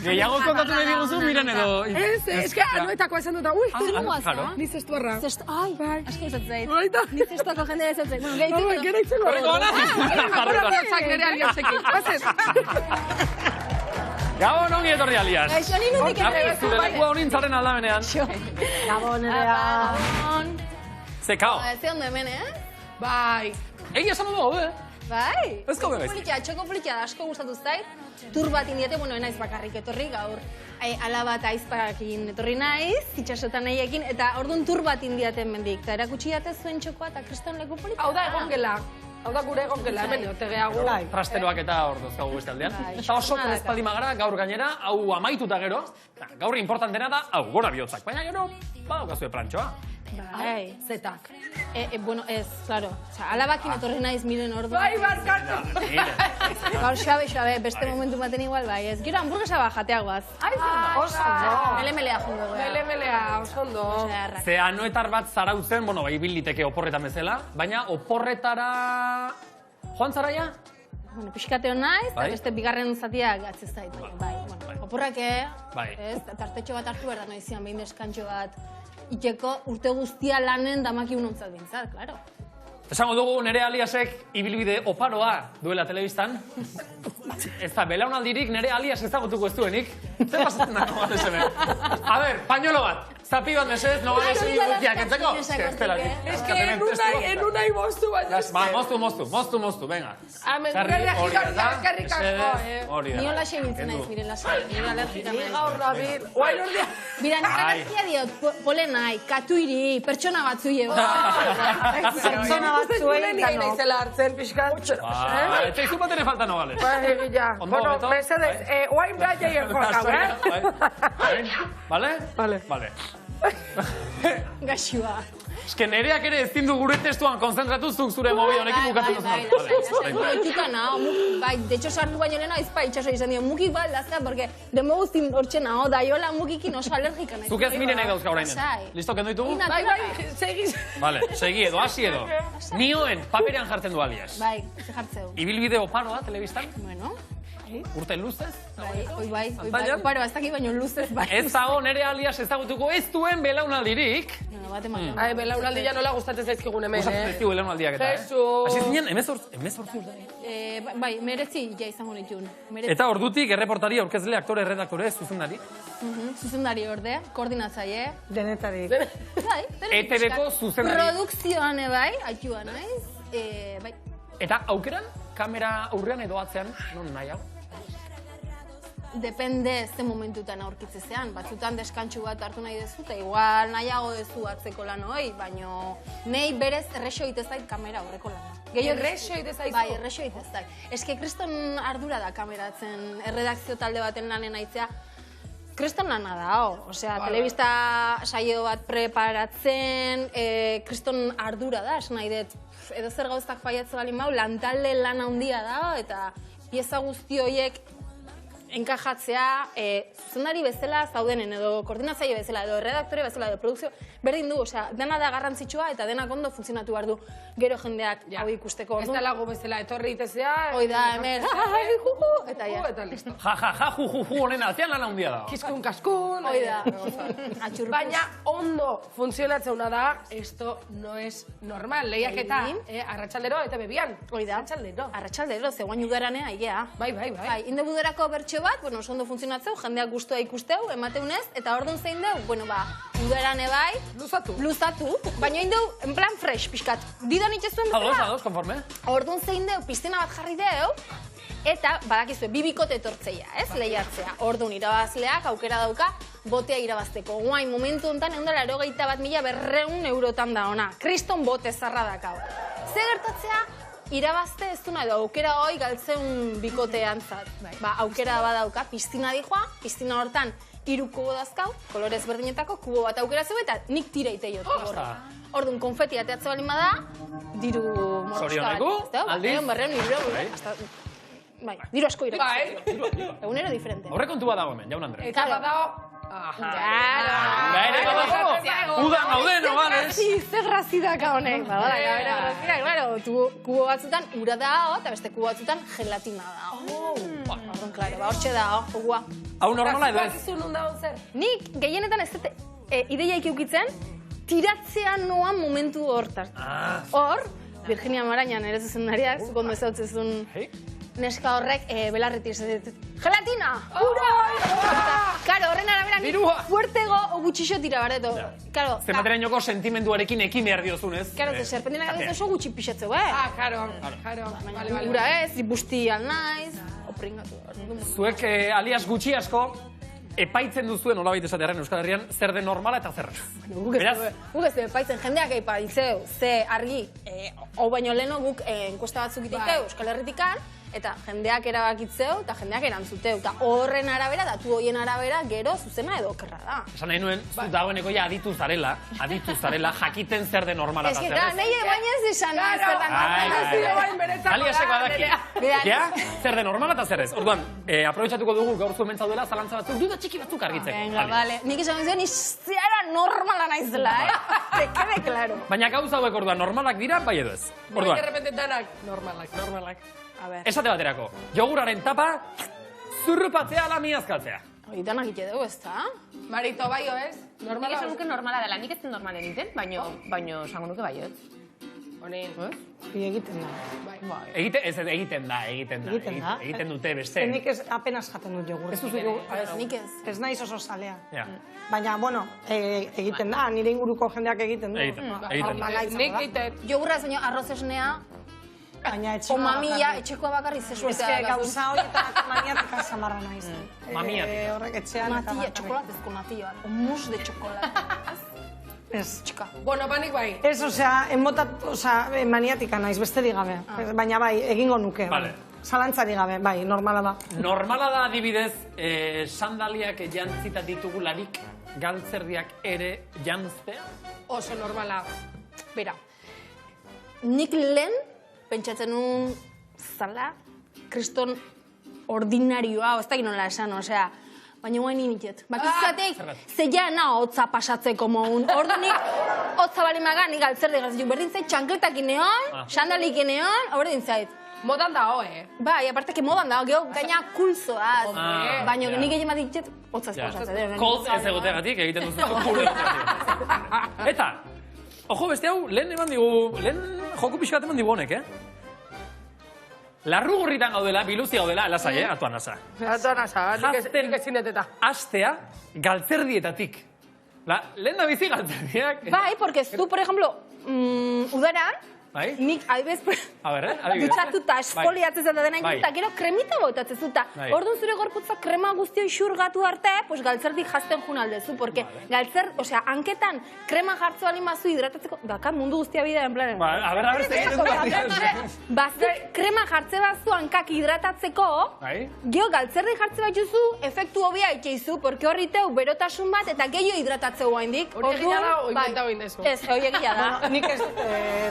Gehiago kontatu nahi diguzu, miren edo... Ez que anoetako esan dut da, ui, zerguazta? Ni zestuarra. Ai, bai. Asko izatzeit. Ni zestuako jendea izatzeit. Bueno, gehitzeko. Gero itzeko. Gabon ongi etorri alias. Gaixo, ni nundik ere. Zure lekua honintzaren aldamenean. Gabon, Nerea. Gabon. Ze kao. Ze ondo hemen, Bai. Egia esan dugu, Bai. Ez gaude gaiz. Txoko politia da, asko gustatu zait. Tur bat indiate, bueno, naiz bakarrik etorri gaur. Alaba eta aizpakin etorri naiz, itxasotan nahiekin, eta orduan tur bat indiaten mendik. Eta erakutsi date zuen txokoa eta kriston leku politia. Hau da egon gela. Hau da gure egon gela, hemen otegeago. Trasteroak eta hor dozkagu beste aldean. Eta oso prezpaldima gara, gaur gainera, hau amaituta gero. Gaur importantena da, hau gora bihotzak. Baina gero, badaukazue plantxoa. Bai, zetak. Bueno, ez, claro. Alabakin etorri naiz miren ordu. Bai, barkatu! Gaur xabe, beste momentu baten igual, bai, ez. Gero hamburguesa bat jateagoaz. Ai, oso ondo. Melemelea jungo. Melemelea, oso ondo. Ze anoetar bat Zarautzen, bueno, bai, biliteke oporretan bezala, baina oporretara... Joan zara ja? Bueno, pixkateo naiz, eta beste bigarren zatia gatzez zait, bai. Oporrak, ez, tartetxo bat hartu behar da noizian, behin deskantxo bat. Itxeko urte guztia lanen damaki unontzat bintzat, klaro. Esango dugu Nerea aliasek ibilbide oparoa duela telebistan. Ez da, belaunaldirik Nerea alias ezagutuko ez duenik. Zer pasatzen da nogales hemen? A ver, pañuelo bat. Zapi bat mesez, nogales guztiak entzeko? Ez que en unai moztu bat. Ba, moztu, venga. Amen, gure alergik asko, Ni hola xe bintzen naiz, miren lasai. Ni alergika naiz. Ni gaur nabil. Oain urdia. Mira, nik alergia diot, polenai, katuiri, pertsona batzui ego. Pertsona batzuei nina izela hartzen, pixkat. Eta izu bat ere falta nogales. Bai, gila. Bueno, mesedez, oain braia jokau, Vale? Vale. Gaxua. Ez que Nereak ere ezin du gure testuan konzentratuzuk zure mobi honekin bukatzen duzun. Mukika nao, bai, de hecho sartu baino lehena izpa itxaso izan dio, mukik bat lazka, porque demo guztin hortxe nao, daiola mukikin oso alergika nahi. Zuk ez mirenek dauzka orain. Listo, kendo ditugu? Bai, segiz. Vale, segi edo, hasi edo. Nioen paperean jartzen du alias. Bai, ze jartzeu. Ibilbide oparoa, telebistan? Bueno. urte luzez. Bai, oparo, ez dakit baino luzez, bai. Ez dago nere alias ezagutuko ez duen belaunaldirik. Belaunaldia nola gustatzen zaizkigun hemen, Gustatzen zaizkigu belaunaldiak eta, Jesus! Hasi zinen, 18 urte. Bai, merezi ja izango nituen. Eta ordutik erreportari, aurkezle, aktore, redaktore, zuzendari. Zuzendari orde, koordinatzaile. Denetarik. ETV-ko zuzendari. Produkzioan bai, aitua naiz. Bai. Eta aukeran, kamera aurrean edo atzean, non nahiago? Depende ze momentutan aurkitzezean. Batzutan deskantxu bat hartu nahi dezu, eta igual nahiago dezu atzeko lan hoi, baino nei berez errexo egite zait kamera aurreko lana. Errexo egite zaizu? Bai, errexo egite zait. Eske kriston ardura da kameratzen, erredakzio talde baten lanen aitzea, kriston lana da, osea, telebista saio bat preparatzen, kriston ardura da, esan nahi dut, edo zer gauztak faiatzen balin bau, lantalde lan handia da, eta pieza guzti horiek enkajatzea, zuzendari bezala zaudenen, edo koordinatzaile bezala, edo redaktore bezala, edo produkzio, berdin du, osea, dena da garrantzitsua eta denak ondo funtzionatu behar du gero jendeak hau ikusteko. Ez da lago bezala, etorri itezea... Hoi da, hemen, eta ja. Eta listo. Ja, ju, honen atzean lan handia da. Kiskun, kaskun... Hoi da. Baina ondo funtzionatzeuna da, esto no es normal. Lehiaketa, arratsaldero eta bebian. Hoi da. Arratsaldero, ze guain udaranea, aigea. Bai. Inde buderako bertxo bat, bueno, ondo funtzionatzeu, jendeak gustua ikusteu, emateunez, eta ordun zein deu, bueno, udarane bai... Luzatu. Baina indeu, en plan fresh, pixkat. Didan itxezuen bezala. Ados, konforme. Ordun zein deu, piztina bat jarri deu, eta badakizue, bibikote etortzeia, ez, lehiatzea. Ordun irabazleak aukera dauka, botea irabazteko. Guain, momentu honetan, 181.200 eurotan da ona. Kriston bote zarra dakau. Ze gertatzea, irabazte ez duna edo aukera hoi galtzeun bikotean zat. Aukera badauka, piztina dijoa, piztina hortan 3 kubo dazkau, kolorez berdinetako, kubo bat aukera zeu eta nik tira iteiot. Orduan, konfeti ateatze balin bada, diru morroska bat. Aldiz? Bai, diru asko irakitzen. Egunero diferente. Horre kontua dago hemen, jaun Andre. Eta badao... Udan gaude, no gales? Ze grazidaka honek. Grazidaka, claro, kubo batzutan ura dao, eta beste kubo batzutan gelatina dao. Orduan, claro, hortxe dao, jogua. Hau normala edo ez? Nik, gehienetan ez dut ideiaik eukitzen, tiratzean noan momentu hortan. Hor, Virginia Maraña nire zuzendariak, zukondo ezautzezun neska horrek belarreti ez dut. Gelatina! Ura! Karo, horren arabera nik fuertego gutxixo tira bareto. Zematerainoko sentimenduarekin ekin behar diozunez. Karo, zerpendenak adiz oso gutxi pixatzeu, Karo. Ura ez, busti alnaiz, opringatu. Zuek alias gutxi asko, epaitzen duzuen, nolabait esatearen Euskal Herrian, zer den normala eta zer. Guk ez epaitzen, jendeak epaitzeu, ze argi, hau baino leheno guk enkuesta batzuk itikeu Euskal Herritikan, eta jendeak erabakitzeu, eta jendeak erantzuteu. Eta horren arabera, datu horien arabera, gero zuzena edo okerra da. Esan nahi nuen, zu dagoeneko ja aditu zarela, jakiten zer den normala eta zer. Ez que, nahi baina ez esan zer den normala. Aliaseko adaki. Ja, zer den normala eta zer ez. Orduan, aprobetxatuko dugu gaur zuen mentzaudela, zalantza batzuk, duda txiki batzuk argitzeko. Venga, vale. Nik esan zuen, izteara normala naizela, Te quede claro. Baina gauza hauek orduan, normalak dira, bai edo ez. Orduan. De repente danak, normalak. Esate baterako, joguraren tapa, zurrupatzea ala miazkatzea. Danak ite dugu, ez da? Marito, bai ez? Nik esan nuke normala dela, nik ez den normalen egiten, baino esango nuke bai ez. Honen. Egiten da. Egiten dute beste. Nik apenas jaten dut jogurra. Nik ez. Ez naiz oso salea. Baina, bueno, egiten da, nire inguruko jendeak egiten du. Nik egiten. Jogurra zaino arroz esnea, o mamia, etxekoa bakarri zesuetea. Ez que gauza horietan maniatika samarra naiz. Maniatika. Horrek etxean. Natilla, txokolatezko natilla. O mus de txokolate. Ez. Txika. Bueno, panik bai. Ez, osea, maniatika naiz, beste digabe. Baina bai, egingo nuke. Zalantzari gabe, bai, normala da. Normala da, adibidez, sandaliak jantzita ditugularik, galtzerdiak ere jantztea? Oso normala. Bera, nik lehen, pentsatzen nun zala, kriston ordinarioa, ez da nola esan, osea, baina guain iniket. Bakizkateik, zeiana hotza pasatzeko mogun. Ordu nik, hotza bali magan, nik altzerdi gazituk berdin zait, txankletak ineon, sandalik ineon, berdin zait. Modan da, Bai, aparte que modan da, geho gaina kulzoaz. Baina nik egin bat ditet, hotzaz pasatzen. Kolt ez egoteagatik egiten duzu kuru egiteagatik. Eta, ojo, beste hau, lehen joku pixkat eman digu honek, Larru gorritan gaudela, biluzi gaudela, alasai, atuan asa. Atuan asa, nik ezin deteta. Astea, galtzerdietatik. Lehen da bizi galtzerdiak. Bai, porque zu, por ejemplo, udaran, nik, adibes, dutxatuta, espoliatzen zata dena eta gero kremita botatzen zuta. Orduan zure gorputza krema guztio isurgatu arte, pues galtzerdik jazten jun aldezu, porque galtzer, osea, hanketan krema jartzu alimazu hidratatzeko, daka mundu guztia bidea, en plan... A ver, krema jartze bazu hankak hidratatzeko, geho galtzerdik jartze bat juzu, efektu hobia ikeizu, porque horriteu berotasun bat eta gehiago hidratatzeu haindik. Hori egila da, o inventau indezu. Ez, hori egila da. Nik ez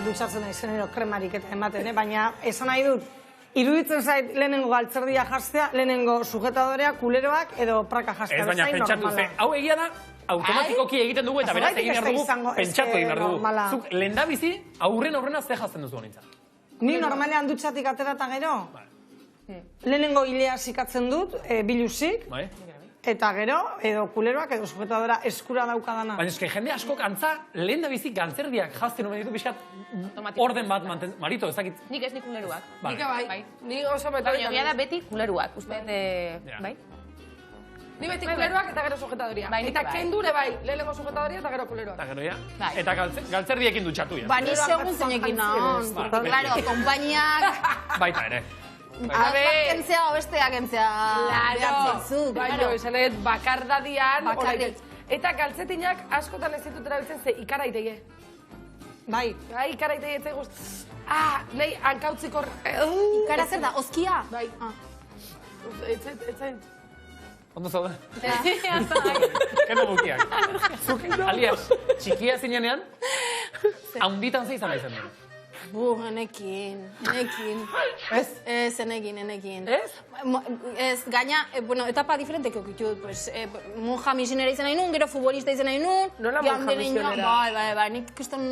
dutxatzen izenero kremarik eta ematen, baina esan nahi dut, iruditzen zait lehenengo galtzerdia jastea, lehenengo sujetadorea, kuleroak edo praka jastea. Ez baina pentsatu ze, hau egia da, automatikoki egiten dugu eta beraz egin behar dugu, pentsatu egin behar dugu. Zuk lehendabizi, aurrena ze jazten duzu honitza. Ni normalean dutxatik atera eta gero, lehenengo hilea zikatzen dut, biluzik, eta gero, edo kuleroak, edo sujetadora eskura daukadana. Baina eske jende askok antza lehen da bizi galtzerdiak jazten omen ditu pixkat orden bat mantentzen. Marito, ez dakit. Nik ez nik kuleruak. Nik bai. Nik oso metorik. Baina egia da beti kuleruak. Uste, bai? Ni beti kuleruak eta gero sujetadoria. Eta kendure bai, lehenengo sujetadoria eta gero kuleruak. Eta gero, ja. Eta galtzerdiekin dutxatu, ja. Ba, ni segun zeinekin nahon. Claro, kompainiak... Baita ere. Kentzea o bestea kentzea. Baina, esan edo, bakardadian. Eta galtzetinak askotan ez ditut erabiltzen ze ikaraitege. Bai. Bai, ikaraitege ez egust. Nahi, hankautziko... Ikara zer da, oskia? Bai. Etzen. Ondo zaude? Kendo bukiak. Zuk, alias, txikia zinenean, haunditan ze izan nahi zen dira. Enekin. Ez? Enekin. Ez, gaina, etapa diferentek okitut. Monja misionera izan nahi nun, gero futbolista izan nahi nun. Nola monja misionera? Bai, nik kriston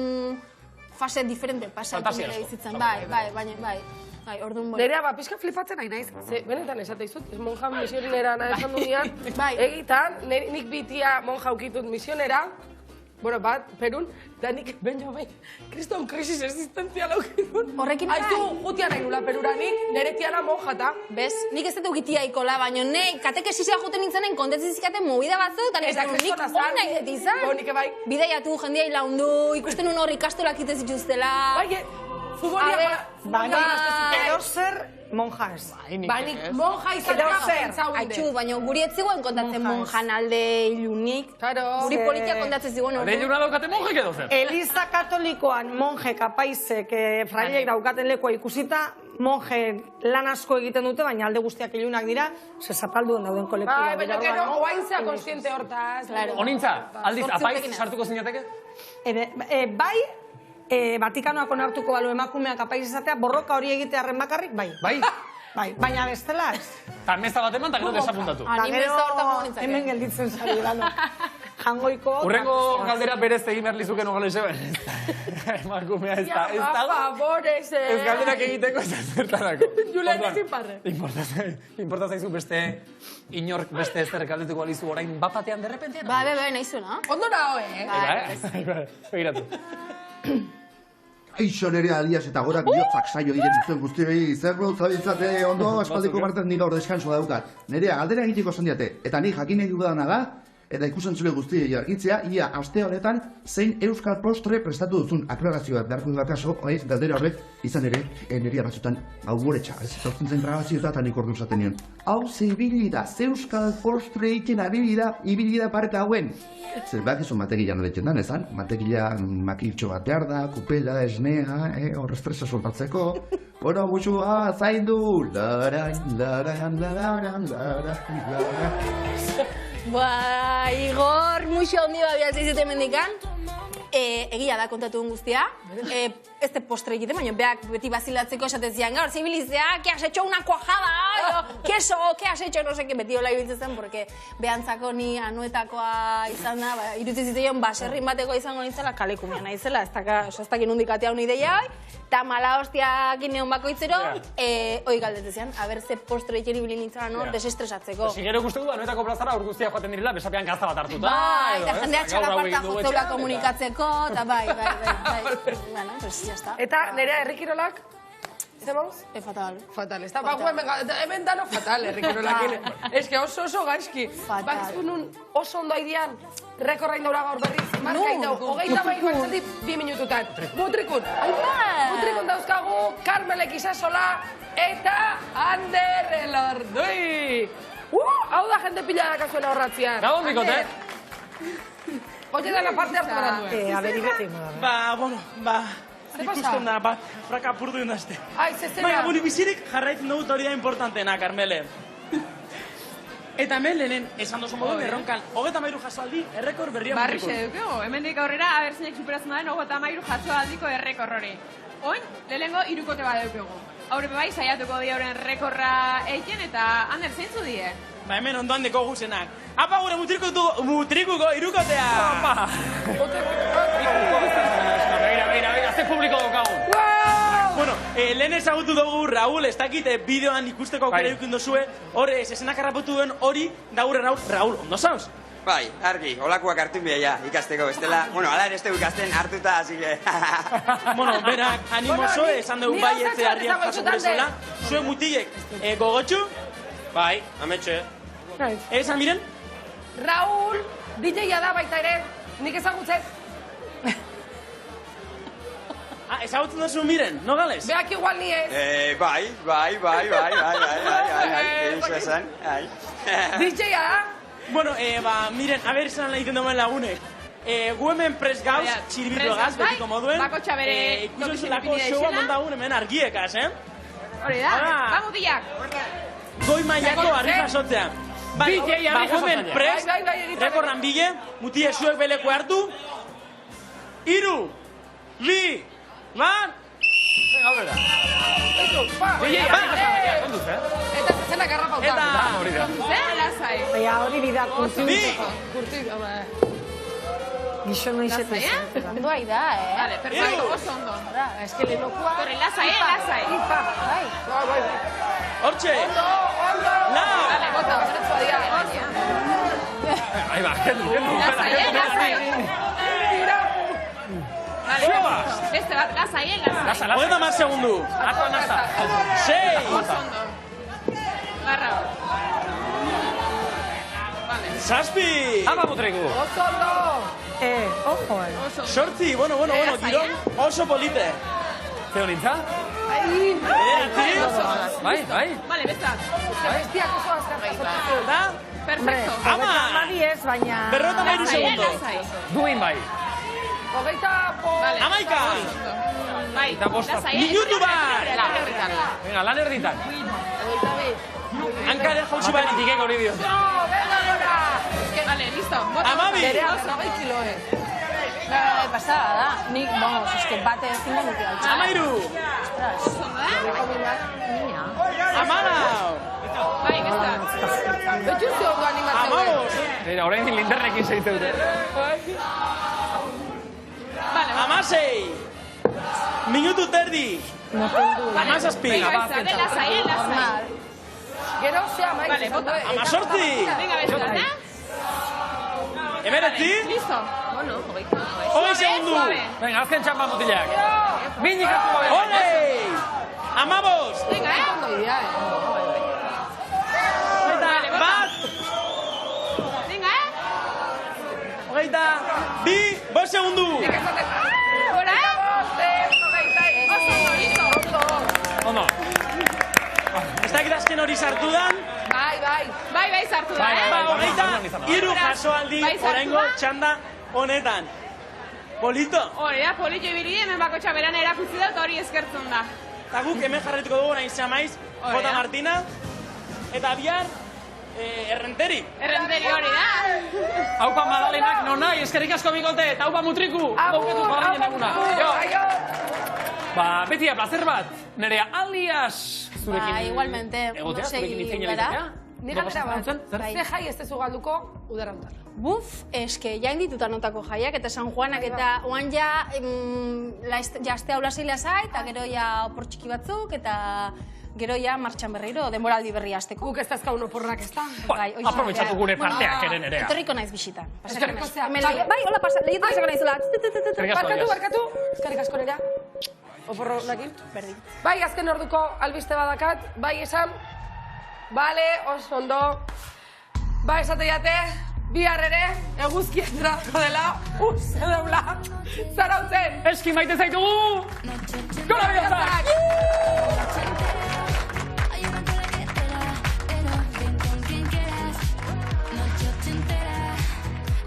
fase diferente pasatu nire bizitzen. Bai, orduan boi. Nerea, pixka flipatzen nahi naiz. Benetan esate izut, monja misionera nahi esan dunean. Egitan, nik bitia monja ukitut misionera. Bueno, bat, Perun, da nik Benjamin, kriston krisis existentziala ukidun. Horrekin bai. Aizu, jutia nahi nula Perura nik, nire tiana monjata. Bez, nik ez dut ukitia ikola, baina nei, katekesizia juten nintzenen kontentzizikaten movida batzu, eta nik hori nahi dut izan. Nik bai. Bideiatu, jendia hilaundu, ikusten un horri ikastolak itez dituztela. Bai, futbolia... Edo zer monja ez. Baina monja izan da Aitxu, baina guri ez ziguen kontatzen monjan alde ilunik. Guri politia kontatzen ziguen. Alde iluna daukate monjek edo zer? Eliza katolikoan monjek apaizek frailek daukaten lekoa ikusita, monje lan asko egiten dute, baina alde guztiak ilunak dira, ze zapalduen dauden kolektiba. Baina gero, oaintzea konstiente hortaz. Honintza, aldiz, apaiz sartuko zinateke? Bai, Vatikanoak onartuko balu emakumeak apaiz izatea, borroka hori egitearen bakarrik, bai. Bai, baina bestela ez. Eta meza bat eman, eta gero desapuntatu. Eta gero hemen gelditzen zari gano. Jangoiko... Urrengo galdera berez egin behar lizuken ogale zeben. Emakumea ez da. Ez galderak egiteko ez zertarako. Julen ez inparre. Inporta zaizu beste inork beste ezer galdetuko alizu orain bapatean derrepentean? Bai, naizuna. Ondo naho, Begiratu. Aixo nere alias eta gorak bihotzak saio egiten zuen guztiei, zer zabiltzate ondo aspaldiko parten nila hor deskansoa daukat. Nerea, galdera egiteko zendiate, eta ni jakin nahi dudana da, eta ikusentzule guztiei argitzea, ia aste honetan zein euskal postre prestatu duzun aklarazioa beharko dut kaso, galdera horrek izan ere, nerea batzutan hau goretxa, ez zortzen zen grabazioa eta nik ordu zaten nion. Hau ze ibilida, ze euskal postre egiten ibilida pareta hauen. Zer behar izan matekila noretzen dan, ezan? Matekila makiltxo bat behar da, kupela, esnea, hor estresa soltatzeko. Bueno, gutxua, zaindu! Igor, muixo hondi babiaz izute mendikan. Egia da kontatu guztia. ez de postre egiten, baina beak beti bazilatzeko esaten zian, gaur, zibilizea, que has hecho una cuajada, queso, que has hecho, no sé, que beti hola ibiltzen zen, porque behantzako ni anuetakoa izan da, irutzen zitzaion baserrin bateko izango nintzela, kalekumia naizela, ez dakit nondik atea honi ideia, eta mala hostiak ineon bakoitzero, hoi galdetzen zian, a ber, ze postre egiten ibili nintzela, no, desestresatzeko. Sigero ikusten du, anuetako plazara hor guztia joaten direla, besapean gazta bat hartuta. Bai, eta jendea txalaparta jozeula komunikatzeko, eta bai. Bueno, pues ya está. Eta nerea herrikirolak? Zemuz? Fatal. Fatal, ez da, hemen dano fatal herrikirolak. Ez que oso gaizki. Bakizun nun oso ondo haidean, rekorrain daura gaur berriz. Markain dau, 22 2 minututan. Mutrikun. Mutrikun dauzkagu, Karmelek Isasola eta Ander Elordui. Hau da jende pila dakazuela horratzian. Gabon, bikote. Oye, dana parte hartu gara duen. A ver, ibeti. Ikusten da, fraka purdu indazte. Ai, zezena. Baina, buli bizirik jarraitzen dugut hori da importantena, Carmele. Eta hemen lehenen, esan dozu moduen, erronkan, 33 jasoaldi, errekor berria Barrixe dukego, hemendik aurrera, abertzinek superatzen duen, 33 jasoaldiko errekor hori. Oin, lehenengo irukote bat dukego. Haure bai, saiatuko di hauren rekorra eiken, eta Ander, zeintzu die? Ba, hemen ondoan deko guzenak. Apa, gure mutrikuko irukotea! Apa! Begira, ze publiko dokagu. Bueno, lehen ezagutu dugu Raúl, ez dakit bideoan ikusteko aukera edukin dozue, hor zesenak harrapotu duen hori, da gure Raúl, ondo zauz? Bai, argi, olakoak hartu bia ikasteko bestela. Bueno, ala ere ez dugu ikasten hartuta, así que... Bueno, berak, animoso, esan dugu bai etze harriak jaso gurezela. Zue mutilek, gogotxu? Bai, ametxe. Esan miren? Raúl, DJ-a da baita ere, nik ezagutzen. Ezagutzen duzu miren, no gales? Beak igual ni ez. Bai. Eixa esan, DJ-a da? Bueno, miren, a ber esan egiten duen lagunek. Gu hemen prest gauz, txiribito gaz, betiko moduen. Bako txabere... Ikusen zulako showa montagun hemen argiekaz, Hori da, vamos dillak. Goi mailako arri jasotzean. Bai, gu hemen prest, rekorran bile, mutie zuek beleko hartu. 3, 2, 1... Aurrera. Eta zezenak harrapauta. Zer, lasai. Baina hori bida kurtidu. Kurtidu, Gixo no izete zen. Ondo ahi da, Vale, perfecto, oso ondo. Ez que lehenokua... Torre, lasai. Bai. Hortxe. Ondo. Vale, bota. Ahí va, kendu. Lasai. Beste bat, lasai. Hogeita mar segundu. Ato anasa. 6. Oso ondo. Barra. Zazpi. Ama mutriku. Oso ondo. Ojo, Sortzi, bueno, giron oso polite. Zeo nintza? Bai. Vale, beste bat. Bestiak oso azkarra. Da? Perfecto. Ama. Mari ez, baina... Berrota mairu segundo. Duin bai. Amaika. Bai, minutu bat. Venga, lan erditan. Hankaren jautsi bari. Tikek hori dio. Vale, listo. Amabi. Pasada da. Nik, vamos, eske bate zingo nuke altza. Amairu. Amarau. Bai, beste bat. Betxuzio ondo animatzen. Amabos. Mira, orain linderrekin segitzen dute. Amasei. Minutu terdi. Amazazpi. Lasai. Gero zea maiz. Vale, bota. Amazortzi. Venga, beste bat, Emeretzi. Listo. Hogei segundu. Venga, azken txampa mutilak. Minik hartu gabe. Olei. Amabos. Venga, Bat. Venga, Hogeita. Bi. 5 segundu. Hola, Oso, listo. Ondo. Ez dakit azken hori sartu dan. Bai, sartu da, Hogeita. 3 jasoaldi oraingo txanda honetan. Polito. Hori da, polito ibili, hemen bako txaberan erakutzi da, eta hori eskertzen da. Eta guk hemen jarretuko dugu nahi zamaiz, J. Martina. Eta bihar, errenteri. Errenteri hori da. Haupa Madalenak non nahi, eskerrik asko bikote, eta haupa mutriku. Haupa mutriku, Ba, Betia, placer bat, Nerea, alias zurekin... Ba, igualmente, egotea, zurekin segi itzein gara. alizatea. Ni galdera bat, ze jai ez tezu galduko udarantar? Buf, eske, ja indituta notako jaiak, eta San Juanak, eta oan ja, astea ulaseila zait, eta gero ja opor txiki batzuk, eta gero ja martxan berriro, denboraldi berri hasteko. Guk ez dazkaun oporrak, ez da? Aprobetxatu gure parteak eren erea. Etorriko naiz bisitan. Eskerrik asko. Bai, hola, lehietu izango naizula. Barkatu, eskerrik asko Nerea. Oporro nakin? Berdin. Bai, azken orduko albiste badakat, bai esan. Bale, oso ondo. Ba, esate jate, bihar ere, eguzkietara dela, deula, zarautzen. Eski maite zaitugu! Gola bihazak!